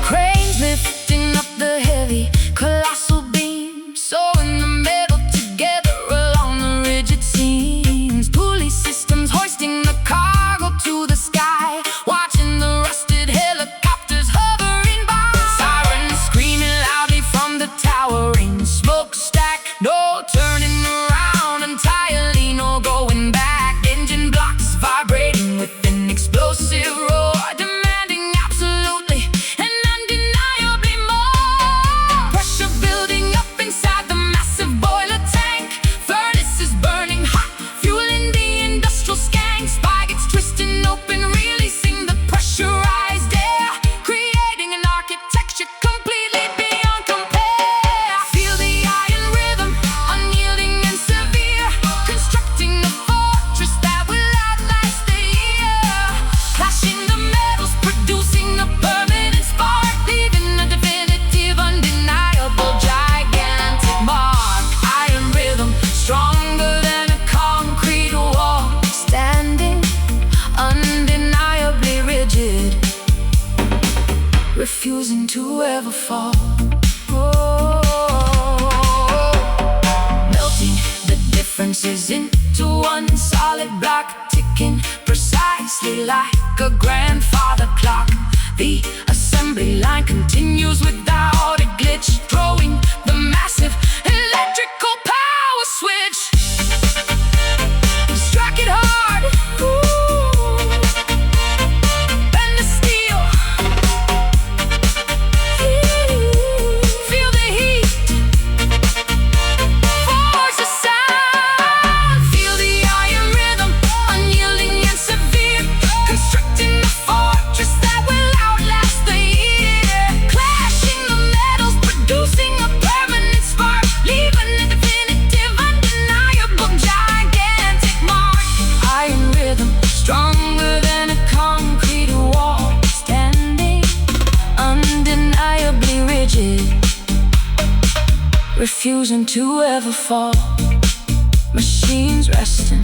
Cranes lifting up the heavy, colossal beams, sewing the metal together along the rigid seams. Pulley systems hoisting the cargo to the sky, watching the rusted helicopters hovering by. Sirens screaming loudly from the towering smokestack. No turning around entirely, no going back. Engine blocks vibrating with an explosive roar, demanding absolutely and undeniably more. Pressure building up inside the massive boiler tank. Furnaces burning hot, fueling the industrial skank. Spigots twisting open, releasing the pressurized air, creating an architecture completely beyond compare. Feel the iron rhythm, unyielding and severe, constructing a fortress that will outlast the year. Clashing the metals, producing a permanent spark, leaving a definitive, undeniable, gigantic mark. Iron rhythm, stronger than a concrete wall, standing undeniably rigid, refusing to ever fall. Melting the differences into one solid block, ticking precisely like a grandfather clock. The assembly line continues without a glitch, throwing the massive electrical power switch. Strike it hard, ooh, bend the steel, feel the heat, force the sound. Feel the iron rhythm, unyielding and severe, constructing a fortress that will outlast the year. Clashing the metals, producing a permanent spark, leaving a definitive, undeniable, gigantic mark. Iron rhythm, stronger than a concrete wall, standing undeniably rigid, refusing to ever fall. Machines resting,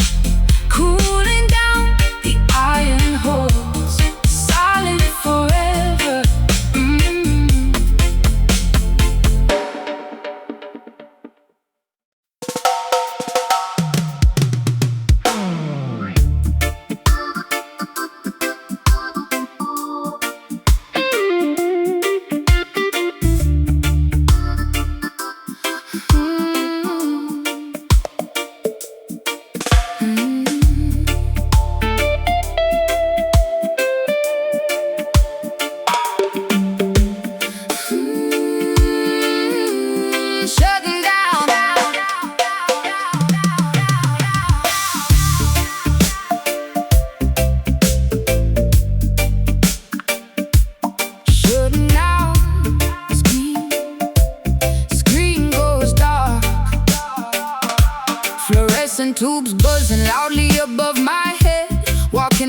cooling down, the iron holds solid forever.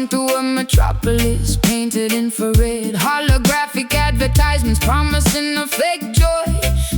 Walking through a metropolis painted infrared, holographic advertisements promising a fake joy,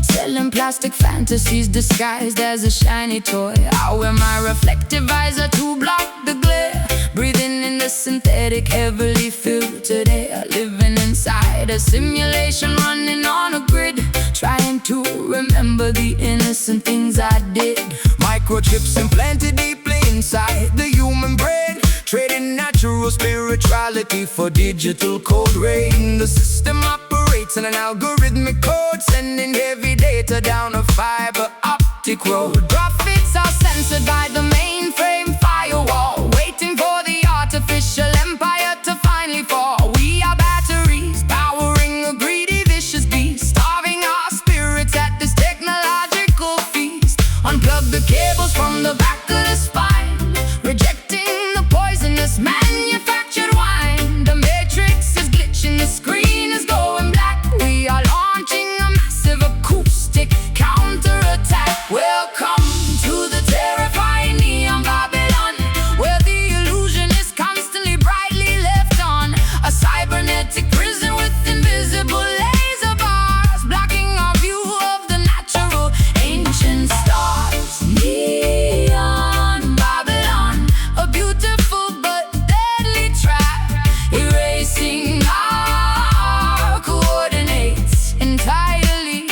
selling plastic fantasies disguised as a shiny toy. I wear my reflective visor to block the glare, breathing in the synthetic, heavily filtered air, living inside a simulation running on a grid, trying to remember the innocent things I did. Microchips implanted deeply inside the human brain, trading natural spirituality for digital code rain. The system operates on an algorithmic code, sending heavy data down a fiber optic road. Profits are censored by the mainframe firewall, waiting for the artificial empire to finally fall. We are batteries powering a greedy, vicious beast, starving our spirits at this technological feast. Unplug the cables from the back of the spine, rejecting the poisonous manufactured wine. The matrix is glitching, the screen is going black. We are launching a massive acoustic counterattack. Welcome to the terrifying neon Babylon, where the illusion is constantly brightly left on. A cybernetic prison with invisible laser bars, blocking our view of the natural ancient stars. Neon Babylon, a beautiful but deadly trap, erasing our coordinates entirely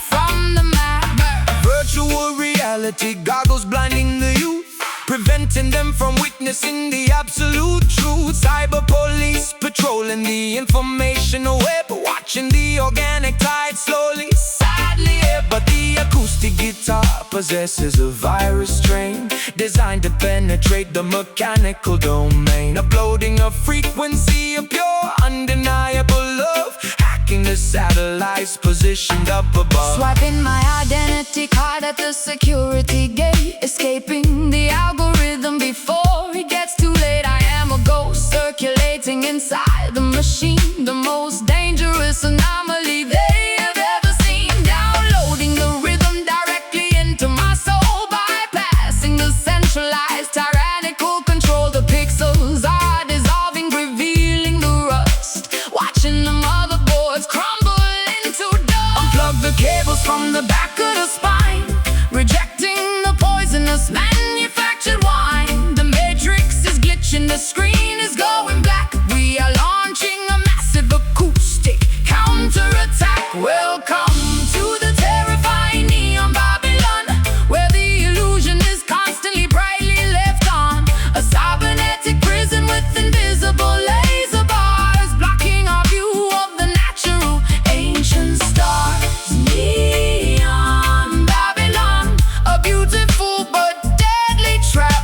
from the map. Virtual reality goggles blinding the youth, preventing them from witnessing the absolute truth. Cyber police patrolling the informational web, watching the organic tide slowly, sadly ebb. But the acoustic guitar possesses a virus strain, designed to penetrate the mechanical domain, uploading a frequency of pure, undeniable love, hacking the satellites positioned up above. Swiping my identity card at the security gate, escaping the algorithm before it gets too late. I am a ghost circulating inside the machine, the most dangerous anomaly they have ever seen. Downloading the rhythm directly into my soul, bypassing the centralized tyrannical control. The pixels are dissolving, revealing the rust, watching the motherboards crumble into dust. Unplug the cables from the back of the spine, rejecting the poisonous manufactured wine. The matrix is glitching, the screen is going black. We are launching a massive acoustic counterattack. Welcome to the terrifying neon Babylon, where the illusion is constantly brightly left on. A cybernetic prison with invisible laser bars, blocking our view of the natural ancient stars. Neon Babylon, a beautiful but deadly trap,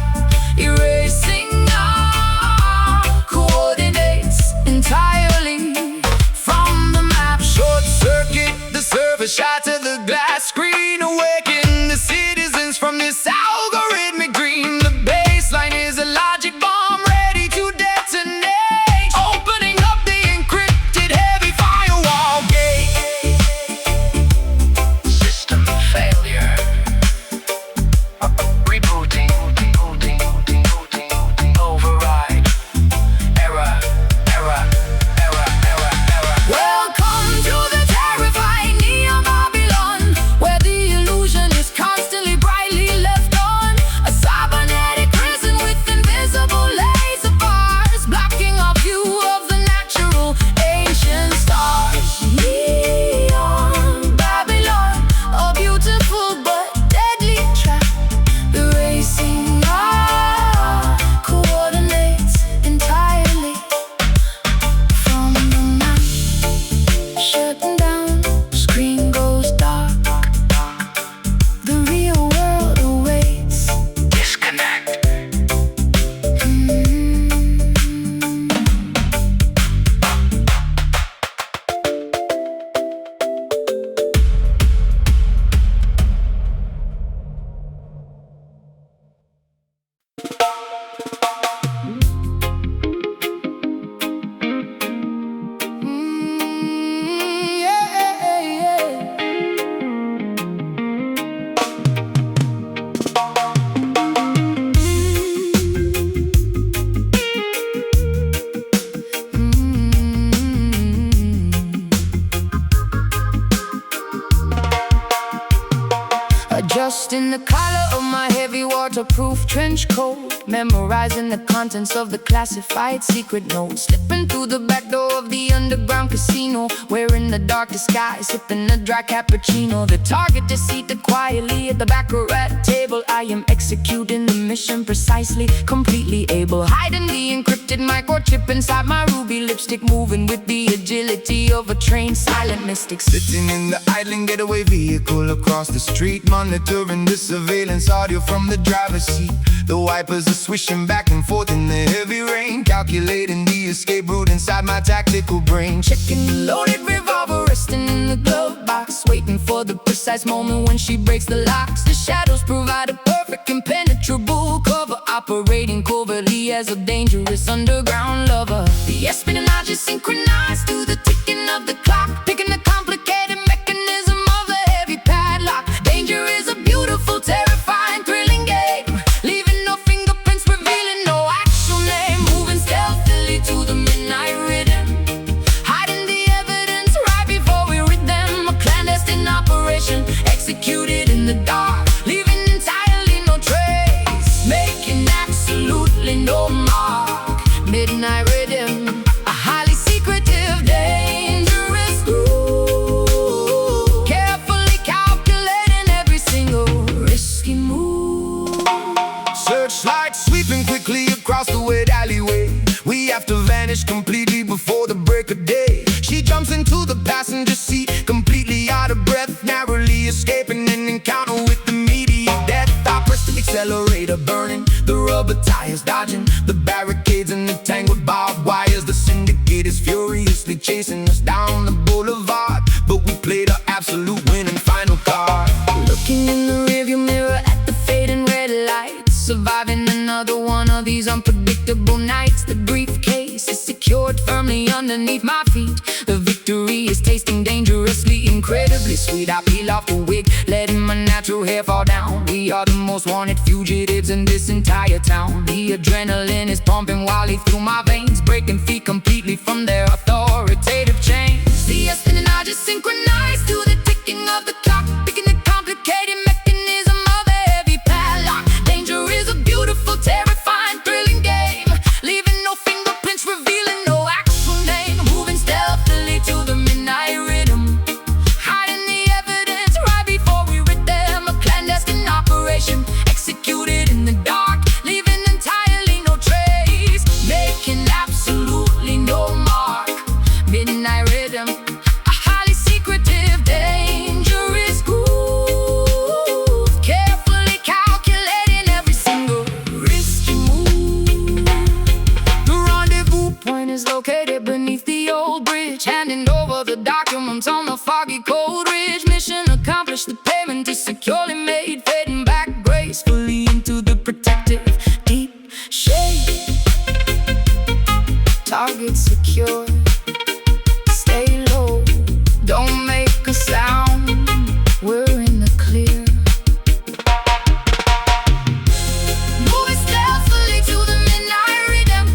erasing our Dressed in the collar of my heavy waterproof trench coat, memorizing the contents of the classified secret notes. Slipping through the back door of the underground casino, wearing the dark disguise, sipping a dry cappuccino. The target is seated quietly at the baccarat table. I am executing the mission precisely, completely able. Hiding the encrypted microchip inside my ruby lipstick, moving with the agility of a trained silent mystic. Sitting in the idling getaway vehicle across the street, monitoring the surveillance audio from the driver's seat. The wipers are swishing back and forth in the heavy rain, calculating the escape route inside my tactical brain. Checking the loaded revolver resting in the glove box, waiting for the precise moment when she breaks the locks. The shadows provide a perfect impenetrable cover, operating covertly as a dangerous underground lover. The espionage is synchronized to the ticking of the clock, picking the complicated mechanism of the heavy padlock. Danger is a beautiful, terrifying, thrilling game, leaving no fingerprints, revealing no actual name. Moving stealthily to the midnight rhythm, hiding the evidence right before we read them. A clandestine operation executed in the dark, leaving entirely no trace, making absolutely no mark. Midnight rhythm, a highly secretive, dangerous groove, carefully calculating every single risky move. Searchlights sweeping quickly across the wet alleyway. We have to vanish completely before the break of day. She jumps into the passenger seat, completely out of breath, narrowly escaping an encounter with immediate death. I press the accelerator, burning the rubber tires, dodging the barricades and the tangled barbed wires. The syndicate is furiously chasing us down the boulevard, but we played our absolute winning final card. Looking in the rearview mirror at the fading red lights, surviving another one of these unpredictable nights. The briefcase is secured firmly underneath my feet. The victory is tasting dangerously, incredibly sweet. I peel off the wig, letting my natural hair fall down. We are the most wanted fugitives in this entire town. The adrenaline is pumping wildly through my veins, breaking free completely from their authoritative chains. The espionage is synchronized to the ticking of the clock, picking the complicated mechanism of the heavy padlock. Danger is a beautiful, terrifying, thrilling game, leaving no fingerprints, revealing no actual name. Moving stealthily to the midnight rhythm, hiding the evidence right before we rid them. A clandestine operation executed in the dark, leaving entirely no trace, making absolutely no mark. Midnight rhythm, a highly secretive, dangerous groove, carefully calculating every single risky move. The rendezvous point is located beneath the old bridge, handing over the documents on the foggy cold ridge. Mission accomplished, the payment is securely made, fading back gracefully into the protective deep shade. Target secure, stay low, don't make a sound, we're in the clear. Moving stealthily to the midnight rhythm,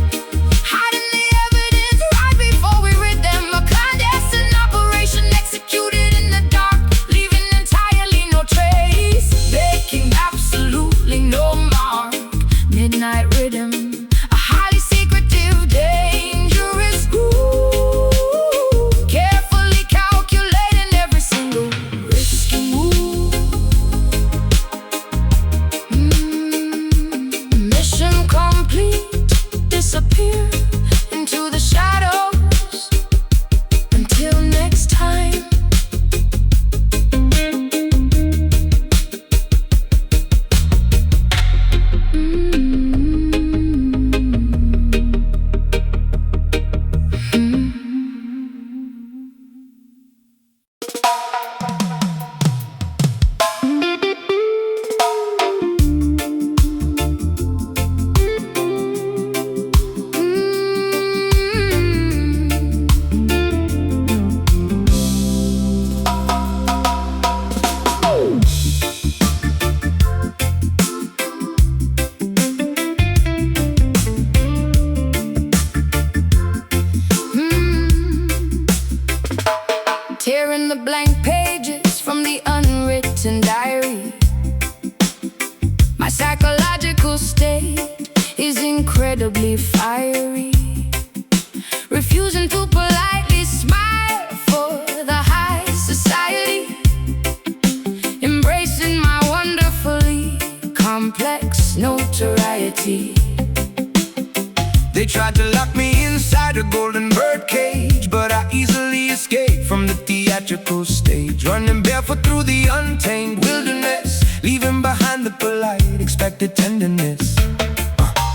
hiding the evidence right before we rid them. A clandestine operation executed in the dark, leaving entirely no trace, making absolutely no mark. Midnight rhythm, a highly secretive, dangerous groove, incredibly fiery, refusing to politely smile for the high society, embracing my wonderfully complex notoriety. They tried to lock me inside a golden bird cage, but I easily escaped from the theatrical stage, running barefoot through the untamed wilderness, leaving behind the polite, expected tenderness.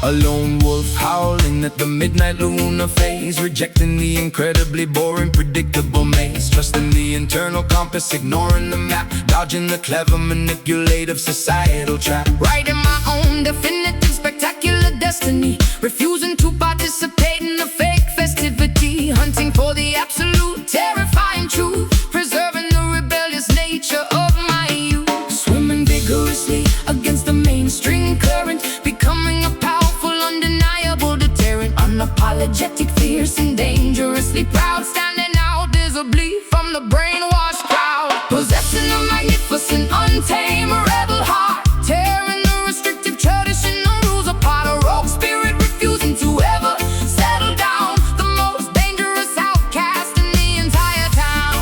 A lone wolf howling at the midnight lunar phase, rejecting the incredibly boring, predictable maze, trusting the internal compass, ignoring the map, dodging the clever, manipulative societal trap, writing my own definitive, spectacular destiny, refusing to participate in the fake festivity, hunting for the absolute, terrifying truth, preserving the rebellious nature of my youth, swimming vigorously against the mainstream current, becoming a powerful, undeniable deterrent, unapologetic, fierce, and dangerously proud, standing out visibly from the brainwashed crowd, possessing a magnificent, untamed rebel heart, tearing the restrictive traditional rules apart, a rogue spirit refusing to ever settle down, the most dangerous outcast in the entire town.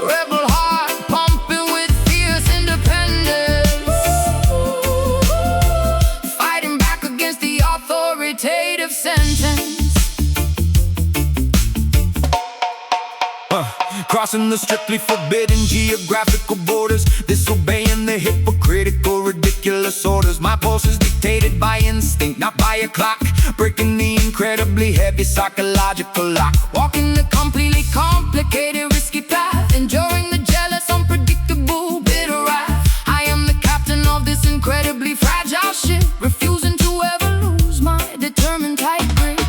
Rebel heart pumping with fierce independence, fighting back against the authoritative sentence. Crossing the strictly forbidden geographical borders, disobeying the hypocritical, ridiculous orders. My pulse is dictated by instinct, not by a clock, breaking the incredibly heavy psychological lock, walking the completely complicated, risky path, enduring the jealous, unpredictable, bitter wrath. I am the captain of this incredibly fragile ship, refusing to ever lose my determined tight grip,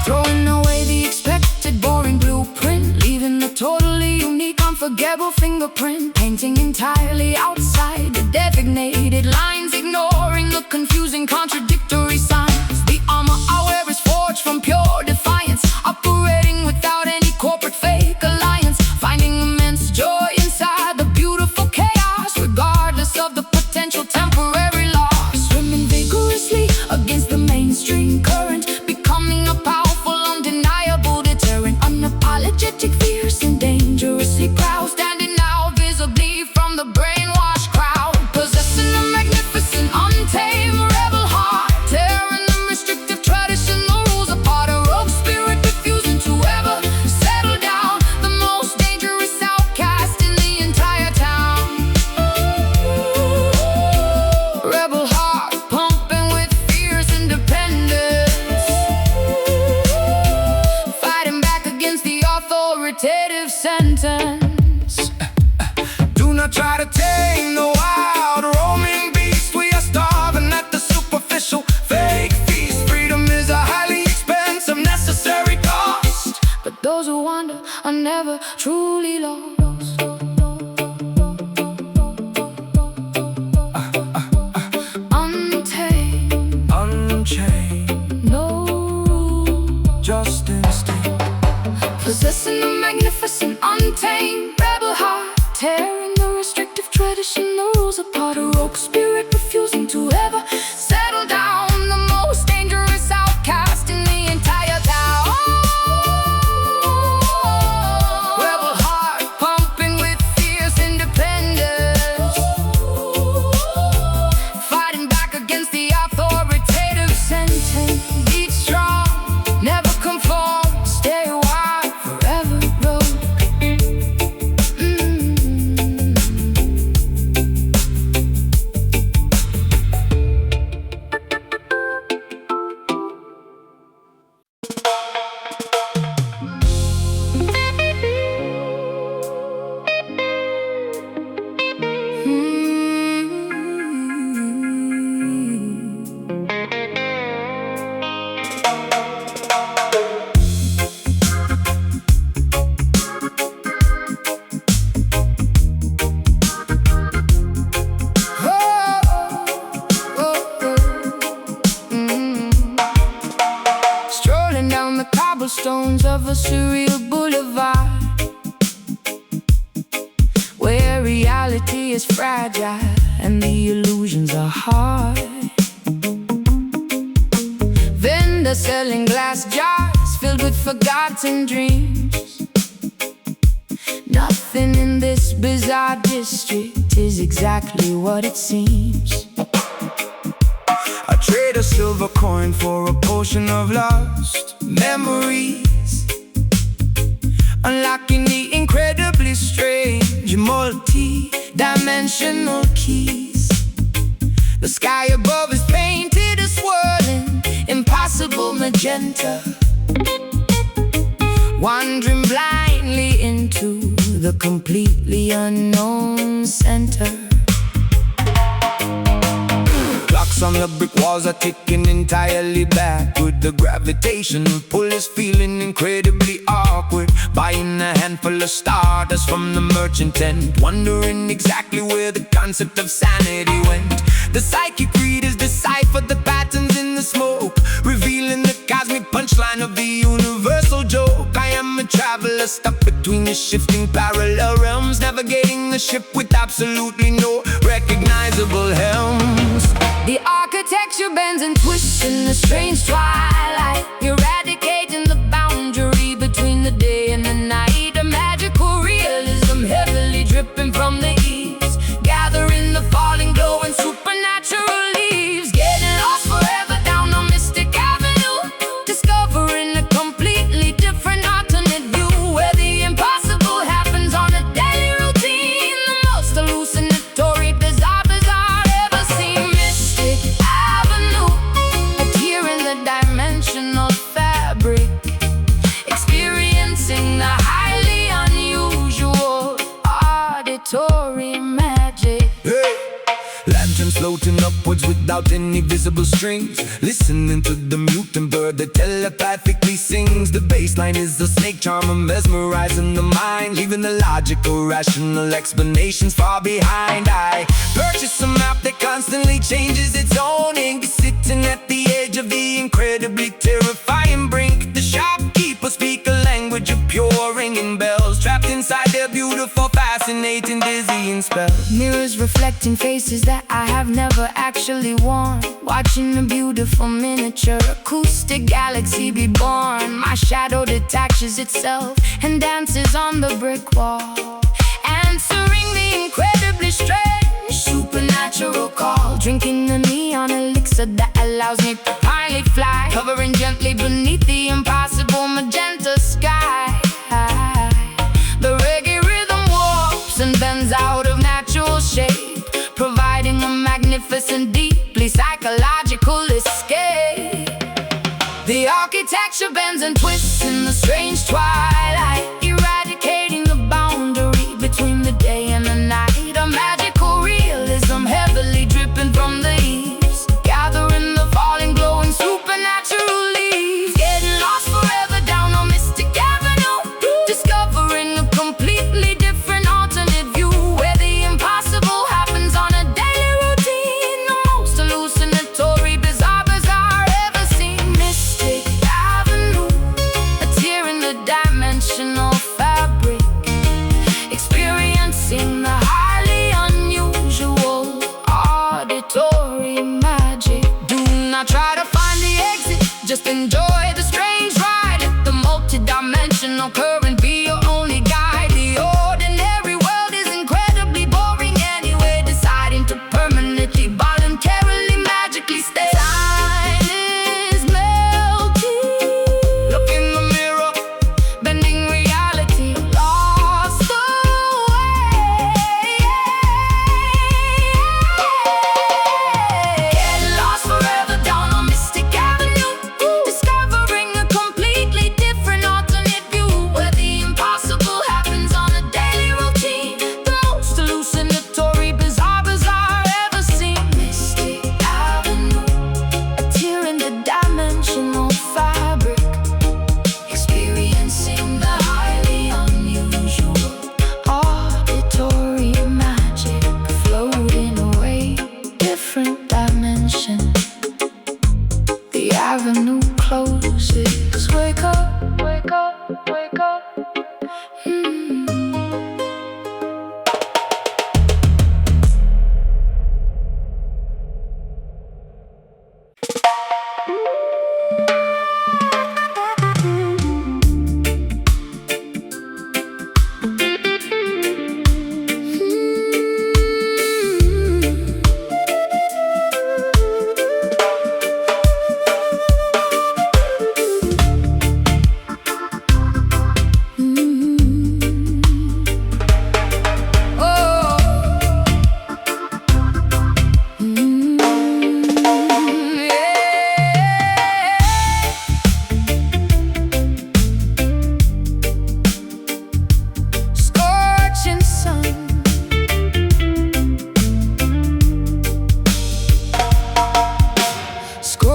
throwing away the expected boring blueprint, leaving the totally unique, unforgettable fingerprint, painting entirely outside the designated lines, ignoring the confusing, contradictory signs. The armor I wear is forged from pure defiance, operating without any corporate fake alliance, finding immense joy inside the beautiful chaos, regardless of the potential temporary loss, swimming vigorously against the mainstream current, becoming a powerful, undeniable deterrent, unapologetic, fierce, and dangerously proud, standing out visibly from the brainwashed crowd, possessing a magnificent, untamed rebel heart, tearing the restrictive traditional rules apart, a rogue spirit refusing to ever settle down, the most dangerous outcast in the entire town. Rebel heart pumping with fierce independence, fighting back against the authoritative sentence. Do not try to tame the wild roaming beast. We are starving at the superficial fake feast. Freedom is a highly expensive, necessary cost, But those who wander are never truly lost. Untamed, unchained, no rule, just instinct, possessing a magnificent, untamed rebel heart, tearing the restrictive traditional rules apart, a rogue spirit refusing to ever settle down, the most dangerous outcast in the entire town. Rebel heart pumping with fierce independence, fighting back against the authoritative sentence. Each strong, never conform, stay wild, forever rogue. cobblestones of a surreal boulevard, where reality is fragile and the illusions are hard. forgotten dreams. Nothing in this bizarre district is exactly what it seems. I trade a silver coin for a potion of lost memories, unlocking the incredibly strange multi-dimensional keys. The sky above is painted a swirling, impossible magenta, wandering blindly into the completely unknown center. Clocks on the brick walls are ticking entirely backward. The gravitational pull is feeling incredibly awkward. Buying a handful of stardust from the merchant tent, wondering exactly where the concept of sanity went. The psychic readers decipher the patterns in the smoke, revealing the cosmic punchline of the universal joke. I am a traveler stuck between the shifting parallel realms, navigating the ship with absolutely no recognizable helms. The architecture bends and twists in the strange twilight, eradicating the boundary between the day and the night. A magical realism heavily dripping from the eaves, gathering the falling glow and supernatural leaves. Getting lost forever down a mystic avenue, discovering a completely different alternate view, where the impossible happens on a daily routine. The most hallucinatory, bizarre ever seen. Mystic Avenue, adhering the dimensional fabric, experiencing the highly unusual auditory magic. Hey! Lanterns floating upwards without any visible strings, listening to the mutant bird that telepathically sings. The bassline is a snake charmer mesmerizing the mind, leaving the logical, rational explanations far behind. I purchase a map that constantly changes its own ink, sitting at the edge of the incredibly terrifying brink. The shopkeepers speak a language of pure ringing bells, trapped inside their beautiful, fascinating, dizzying spell. Mirrors reflecting faces that I have never actually worn, watching a beautiful miniature acoustic galaxy be born. My shadow detaches itself and dances on the brick wall, answering the incredibly strange supernatural call. Drinking the neon elixir that allows me to finally fly, hovering gently beneath the impossible magenta sky. The reggae rhythm warps and bends out of natural shape, providing a magnificent, deeply psychological escape. The architecture bends and twists in the strange twilight, eradicating the boundary between the day and the night. A magical realism heavily dripping from the eaves, gathering the falling, glowing supernatural leaves. Getting lost forever down a mystic avenue, discovering a completely different alternate view, where the impossible happens on a daily routine. The most hallucinatory, bizarre ever seen. Mystic Avenue, adhering the dimensional fabric, experiencing the highly unusual auditory magic. Do not try to find the exit, just enjoy the strange ride. Let the multi-dimensional current be your only guide. The ordinary world is incredibly boring anyway, deciding to permanently, voluntarily, magically stay. Time is melting. Look in the mirror, Bending reality, lost away. Get lost forever down a mystic avenue, discovering a completely different alternate view, where the impossible happens on a daily routine. The most hallucinatory, bizarre ever seen. Mystic Avenue, adhering the dimensional fabric, experiencing the highly unusual auditory magic, floating away, different dimension. The avenue closes. Wake up, wake up, wake up.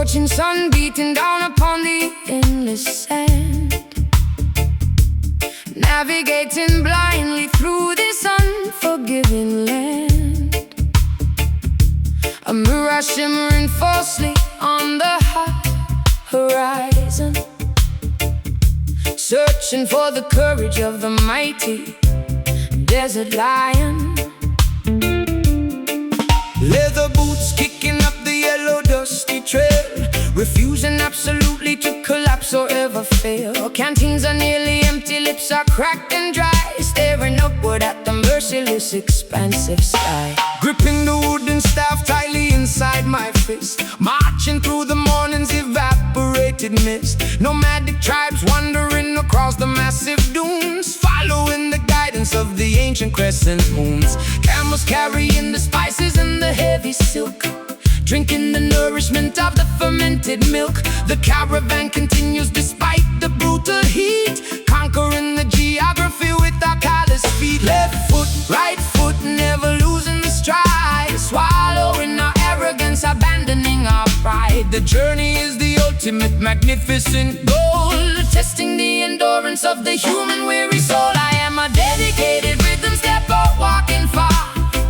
scorching sun beating down upon the endless sand, navigating blindly through this unforgiving land. A mirage shimmering falsely on the high horizon, searching for the courage of the mighty desert lion. Leather boots kicking up the yellow dusty trail, refusing absolutely to collapse or ever fail. Canteens are nearly empty, lips are cracked and dry, staring upward at the merciless expansive sky. Gripping the wooden staff tightly inside my fist, marching through the morning's evaporated mist. Nomadic tribes wandering across the massive dunes, following the guidance of the ancient crescent moons. Camels carrying the spices and the heavy silk, drinking the nourishment of the fermented milk. The caravan continues despite the brutal heat, conquering the geography with our callous feet. Left foot, right foot, never losing the stride, swallowing our arrogance, abandoning our pride. The journey is the ultimate magnificent goal, testing the endurance of the human weary soul. I am a dedicated rhythm stepper, walking far,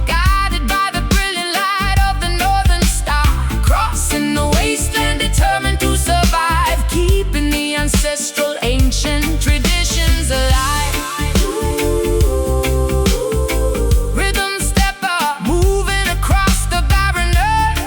guided by the brilliant light of the northern star, crossing the wasteland, determined to survive, keeping the ancestral ancient traditions alive. Rhythm stepper, moving across the barren earth,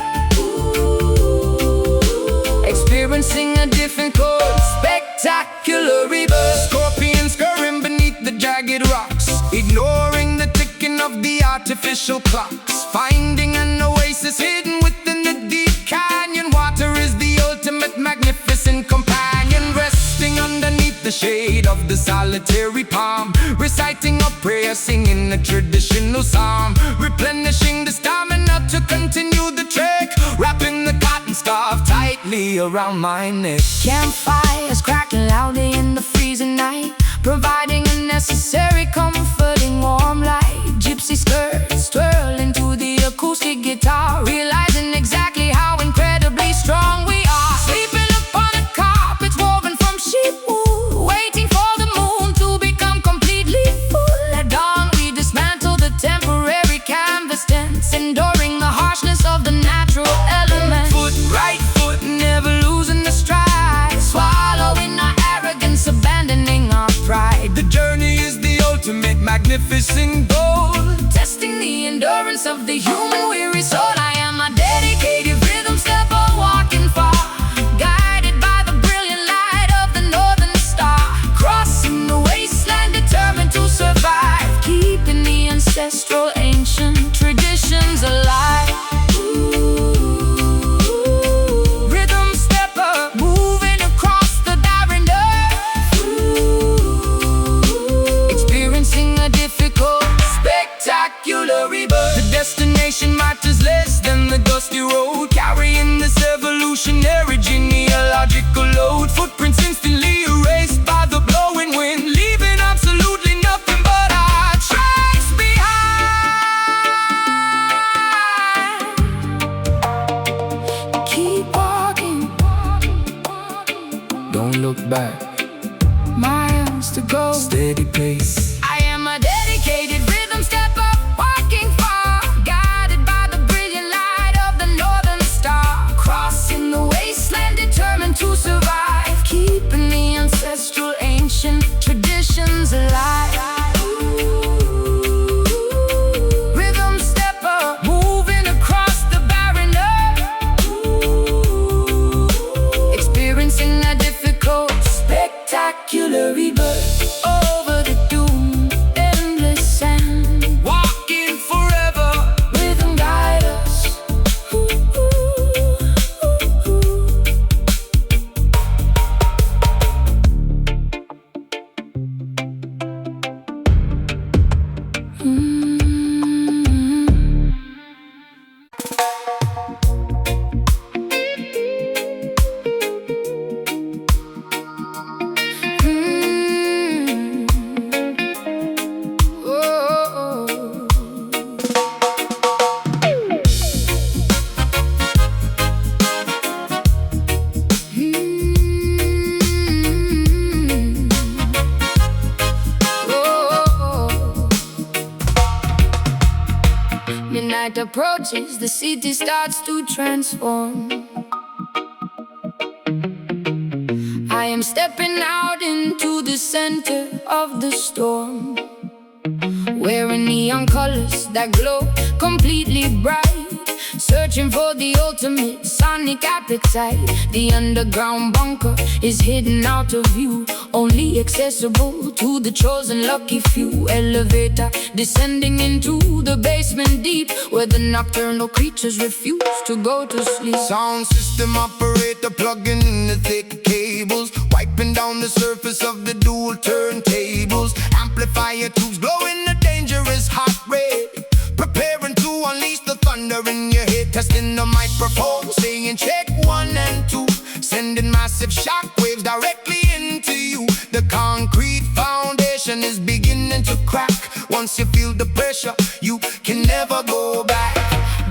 experiencing a difficult, spectacular rebirth. Scorpions scurrying beneath the jagged rocks, ignoring the ticking of the artificial clocks, finding an oasis hidden within the deep canyon. Water is the ultimate magnificent companion, resting underneath the shade of the solitary palm, reciting a prayer, singing a traditional psalm, replenishing the stamina to continue the trek, wrapping the cotton scarf tightly around my neck. Campfires crackling loudly in the freezing night, providing a necessary comforting warm light. Gypsy skirts twirling to the acoustic guitar, realizing exactly how incredibly strong we are. Sleeping upon a carpet woven from sheep wool, waiting for the moon to become completely full. At dawn we dismantle the temporary canvas tents, enduring the harshness of the natural elements. Foot, right foot, Never losing the stride, swallowing our arrogance, abandoning our pride. the journey is the ultimate magnificent goal, Testing the endurance of the human weary soul. I am a dedicated rhythm stepper, walking far, guided by the brilliant light of the northern star, crossing the wasteland, determined to survive, keeping the ancestral ancient traditions alive. Rhythm stepper, moving across the barren earth, experiencing a difficult, spectacular rebirth. the destination matters less than the dusty road, carrying this evolutionary genealogical load. Footprints instantly erased by the blowing wind, leaving absolutely nothing but our tracks behind. Keep walking, Don't look back, miles to go. steady pace. I am a dedicated rhythm stepper, walking far, guided by the brilliant light of the northern star, crossing the wasteland, determined to survive, keeping the ancestral ancient traditions alive. Rhythm stepper, moving across the barren earth, experiencing a difficult, spectacular rebirth. Over the dunes night approaches, the city starts to transform. I am stepping out into the center of the storm, wearing neon colors that glow completely bright, searching for the ultimate sonic appetite. The underground bunker is hidden out of view, only accessible to the chosen lucky few. Elevator descending into the basement deep, where the nocturnal creatures refuse to go to sleep. Sound system operator plugging in the thick cables, wiping down the surface of the dual turntables. Amplifier tubes glowing a dangerous hot red, preparing to unleash the thunder in your head. Testing the microphone, saying check 1 and 2, sending massive shock waves directly into you. The concrete foundation is beginning to crack. Once you feel the pressure, you can never go back.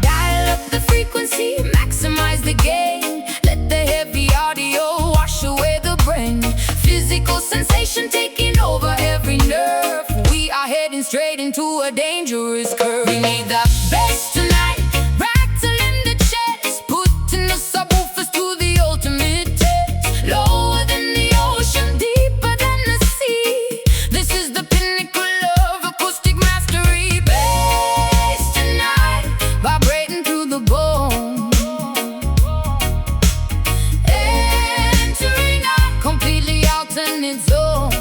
Dial up the frequency, maximize the gain. Let the heavy audio wash away the brain. Physical sensation taking over every nerve. We are heading straight into a dangerous curve. We need the bass tonight, rattling the chest, putting the subwoofers to the ultimate test. Lower than the ocean, deeper than the sea. This is the pinnacle of acoustic mastery. Bass tonight, vibrating through the bone, entering a completely alternate zone.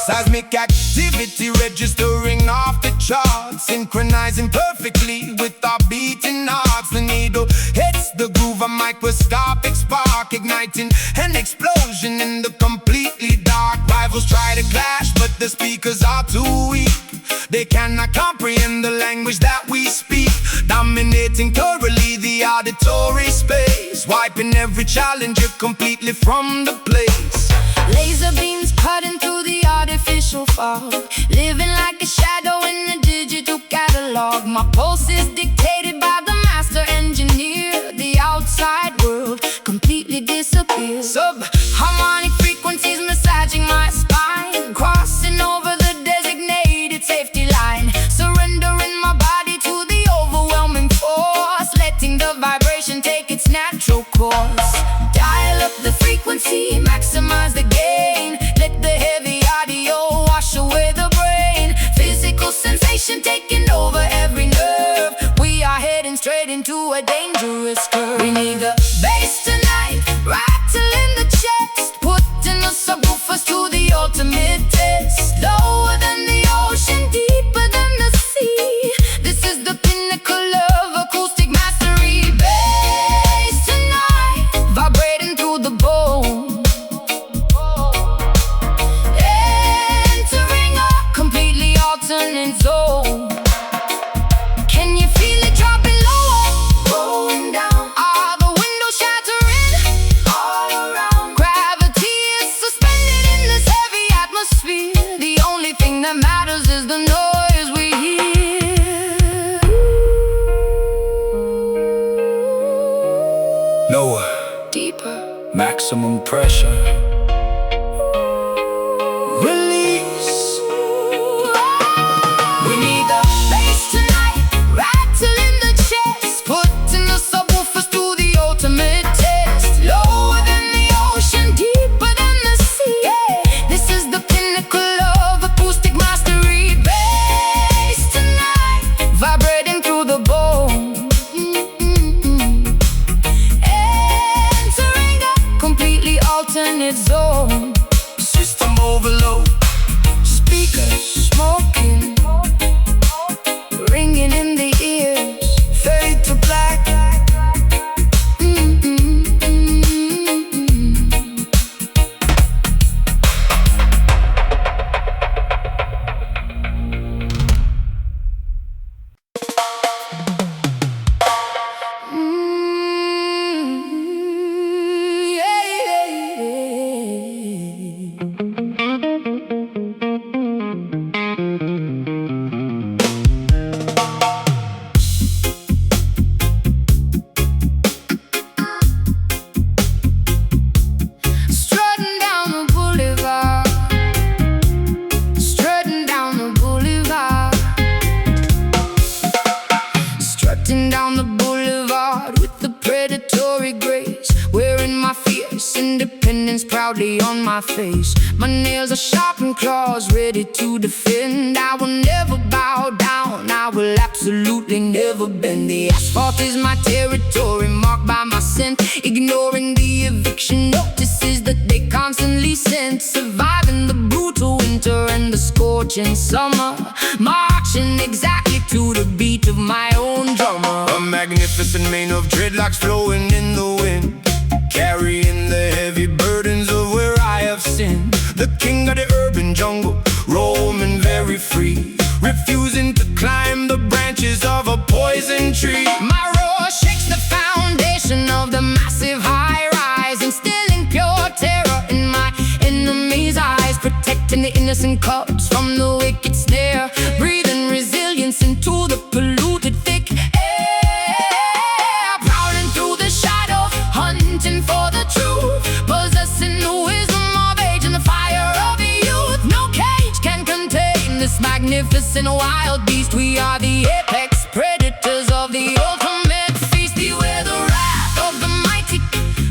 Seismic activity registering off the charts, synchronizing perfectly with our beating hearts. The needle hits the groove, a microscopic spark, igniting an explosion in the completely dark. Rivals try to clash, but the speakers are too weak. They cannot comprehend the language that we speak, dominating thoroughly the auditory space, wiping every challenger completely from the place. Laser beams cutting through the artificial fog, living like a shadow in a digital catalog. My pulse is dictated by the master engineer. The outside world completely disappears. Sub-harmonic frequencies massaging my spine, crossing over the designated safety line, surrendering my body to the overwhelming force, letting the vibration take its natural course. Dial up the frequency, maximize the gain. Let the heavy audio wash away the brain. Physical sensation taking over every nerve. We are heading straight into a dangerous curve. We need the bass tonight, rattling the chest, putting the subwoofers to the ultimate test. Lower than the ocean, deeper than the sea. This is the pinnacle of acoustic mastery. Bass tonight, vibrating through the bone, entering a completely alternate zone. Can you feel it dropping lower, rolling down? Are the windows shattering all around? Gravity is suspended in this heavy atmosphere. The only thing that matters is the noise we hear. Lower, Deeper, maximum pressure. Release. we need the bass tonight, rattling the chest, putting the subwoofers to the ultimate test. Lower than the ocean, deeper than the sea. This is the pinnacle of acoustic mastery. Bass tonight, vibrating through the bone, entering a completely alternate zone. System overload. Speakers smoking, ringing in the ears, Fade to black. Yeah. resilience proudly on my face. My nails are sharp and claws ready to defend. I will never bow down, I will absolutely never bend. The asphalt is my territory, marked by my scent. Ignoring the eviction notices that they constantly send. Surviving the brutal winter and the scorching summer, marching exactly to the beat of my own drummer. A magnificent mane of dreadlocks flowing in the wind, carrying the heavy burdens of where I have sinned. The king of the urban jungle, roaming very free, refusing to climb the branches of a poison tree. My roar shakes the foundation of the massive high-rise, instilling pure terror in my enemies' eyes, protecting the innocent cubs from the wicked snare, breathing resilience into the polluted thick air, prowling through the shadow, hunting for the truth, possessing the wisdom of age and the fire of youth. No cage can contain this magnificent wild beast. We are the apex predators of the ultimate feast. Beware the wrath of the mighty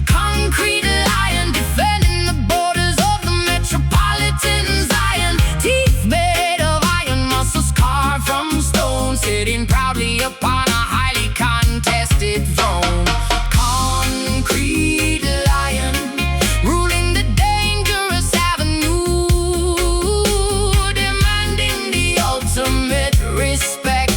concrete lion, defending the borders of the metropolitan Zion. Teeth made of iron, muscles carved from stone, sitting proudly upon a highly contested throne. Concrete lion, ruling the dangerous avenue, demanding the ultimate respect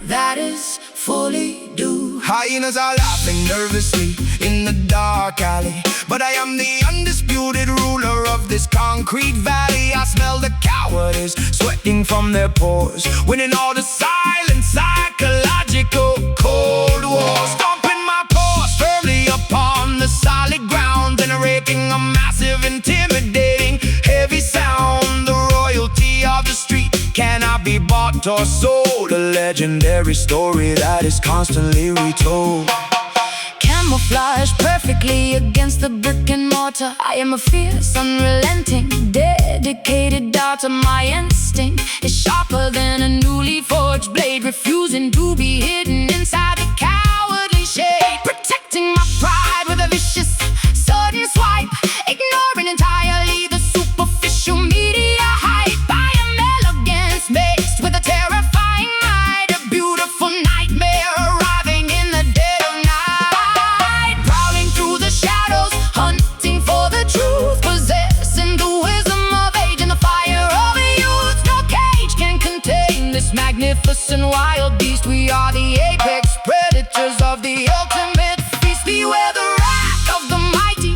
that is fully due. Hyenas are laughing nervously in the dark alley, but I am the undisputed ruler of this concrete valley. I smell the cowardice sweating from their pores, winning all the silent psychological cold war. Stomping my paws firmly upon the solid ground, generating a massive, intimidating, heavy sound. The royalty of the street cannot be bought or sold, a legendary story that is constantly retold. Camouflage perfectly against the brick and mortar. I am a fierce, unrelenting, dedicated daughter. My instinct is sharper than a newly forged blade, refusing to be hidden inside the cowardly shade, protecting my pride with a vicious sudden swipe, ignoring entirely the superficial media hype. I am elegance mixed with a terrifying might, a beautiful nightmare arriving in the dead of night, prowling through the shadows, hunting for the truth, possessing the wisdom of age and the fire of youth. No cage can contain this magnificent wild beast. We are the apex predators of the ultimate feast. Beware the wrath of the mighty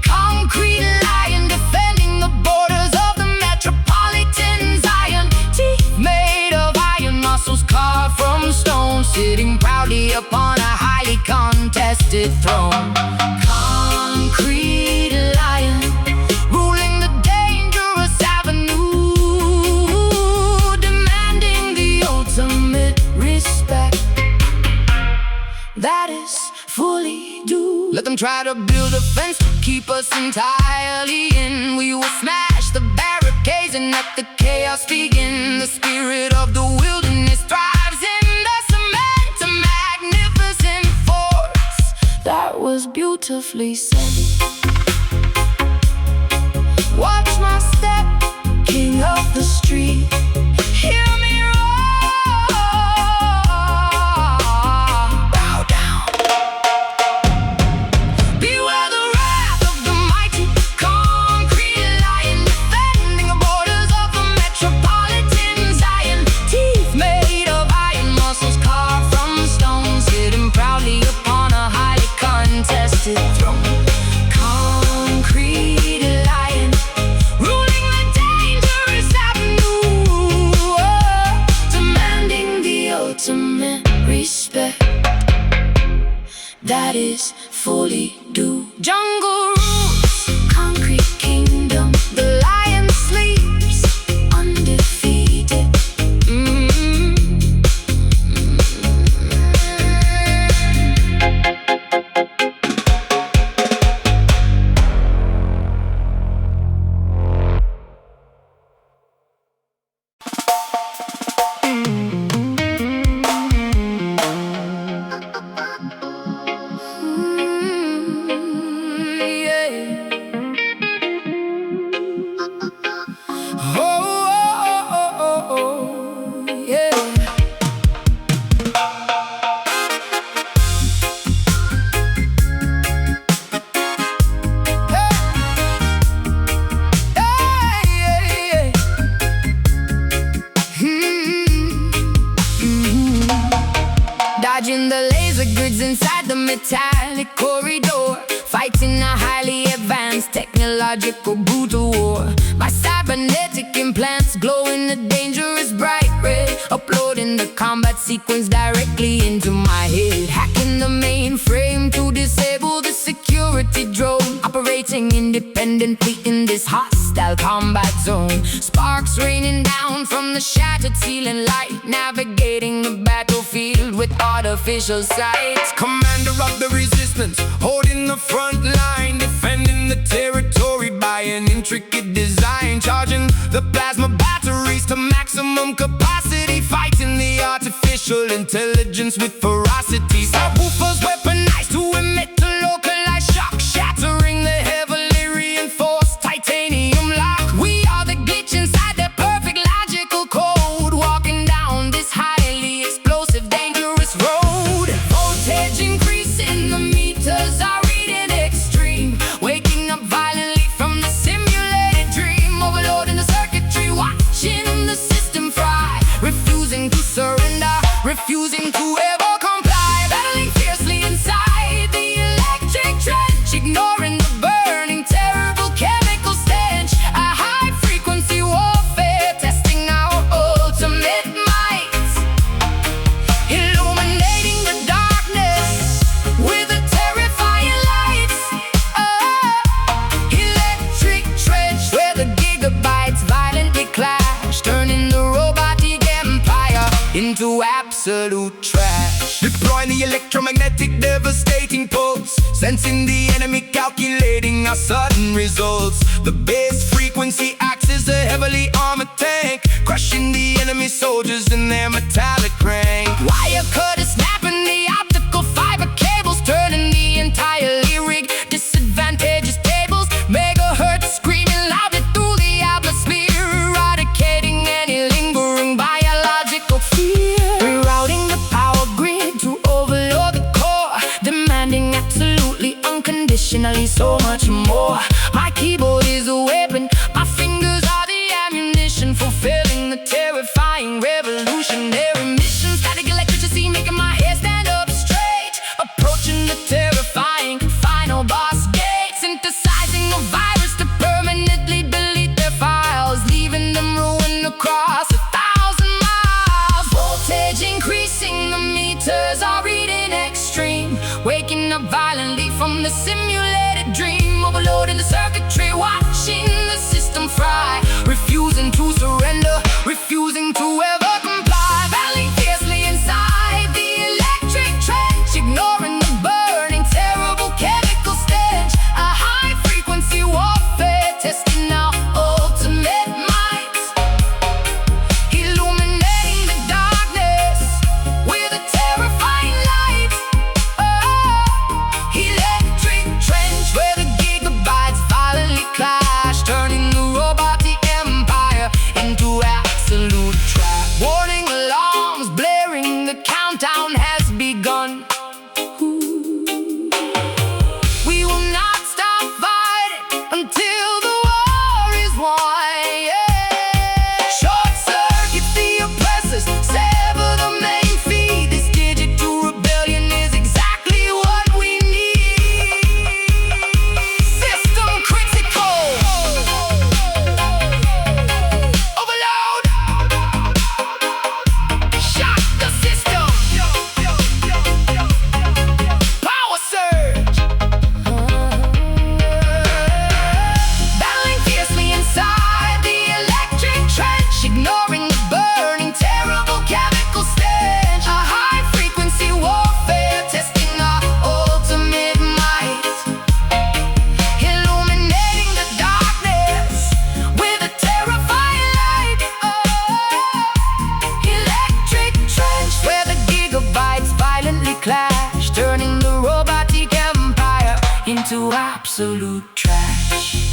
concrete lion, defending the borders of the metropolitan Zion. Teeth made of iron, muscles carved from stone, sitting proudly upon a highly contested throne. Concrete lion, ruling the dangerous avenue, demanding the ultimate respect that is fully due. Let them try to build a fence to keep us entirely in. We will smash the barricades and let the chaos begin. The spirit of the wilderness thrives in the cement, a magnificent force that was beautifully said. Watch my step, king of the street. Hear me roar. Bow down. Beware the wrath of the mighty concrete lion, defending the borders of the metropolitan Zion. Teeth made of iron, muscles carved from stone, sitting proudly upon a highly contested throne. Concrete lion, ruling the dangerous avenue, demanding the ultimate respect that is fully due. Jungle rules, concrete kingdom. The lion sleeps undefeated. Yeah. metallic corridor, fighting a highly advanced technological brutal war. My cybernetic implants glow in a dangerous bright red, uploading the combat sequence directly into my head. Hacking the mainframe to disable the security drone, operating independently in this hostile combat zone. Sparks raining down from the shattered ceiling light, navigating the battlefield with artificial sight. Commander of the resistance, holding the front line, defending the territory by an intricate design, charging the plasma batteries to maximum capacity, fighting the artificial intelligence with ferocity. Subwoofers weaponized to emit a localized shock, shattering the heavily reinforced titanium lock. We are the glitch inside the perfect logical code, walking down this highly explosive dangerous road. Voltage increasing, the meters are reading extreme, waking up violently from the simulated dream, overloading the circuitry, watching the system fry, refusing to surrender, refusing to ever comply, battling fiercely inside the electric trench, ignoring the burning terrible chemical stench. A high frequency warfare, testing our ultimate might, illuminating the darkness with a terrifying light. Electric trench where the gigabytes violently clash, turning the robotic empire into absolute trash. Deploying the electromagnetic devastating pulse, sensing the enemy, calculating our sudden results. The base frequency acts as a heavily armored tank, crushing the enemy soldiers in their metallic rank. Wire cutters snapping the optical fiber cables, turning the entirely rigged disadvantageous tables. Megahertz screaming loudly through the atmosphere, eradicating any lingering biological fear. Rerouting the power grid to overload the core, demanding absolutely unconditionally so much more. My keyboard is a weapon, my fingers are the ammunition, fulfilling the terrifying revolutionary mission. Static electricity making my hair stand up straight, approaching the terrifying final boss gate, synthesizing a virus to permanently delete their files, leaving them ruined across 1,000 miles. Voltage increasing, the meters are reading extreme, waking up violently from the simulated dream, overloading the circuitry, watching the system fry, refusing to surrender, refusing to ever comply, battling fiercely inside the electric trench, ignoring the burning terrible chemical stench. A high frequency warfare, testing our ultimate might, illuminating the darkness with a terrifying light. Electric trench where the gigabytes violently clash, turning the robotic empire into absolute trash. Warning alarms blaring, the countdown has begun. We will not stop fighting until the war is won. Yeah. Short circuit the oppressors, sever the main feed. This digital rebellion is exactly what we need. System critical. Overload. Shock the system. Power surge. Battling fiercely inside the electric trench, ignoring the burning terrible chemical stench. A high frequency warfare, testing our ultimate might, illuminating the darkness with a terrifying light. Electric trench where the gigabytes violently clash, turning the robotic empire into absolute trash.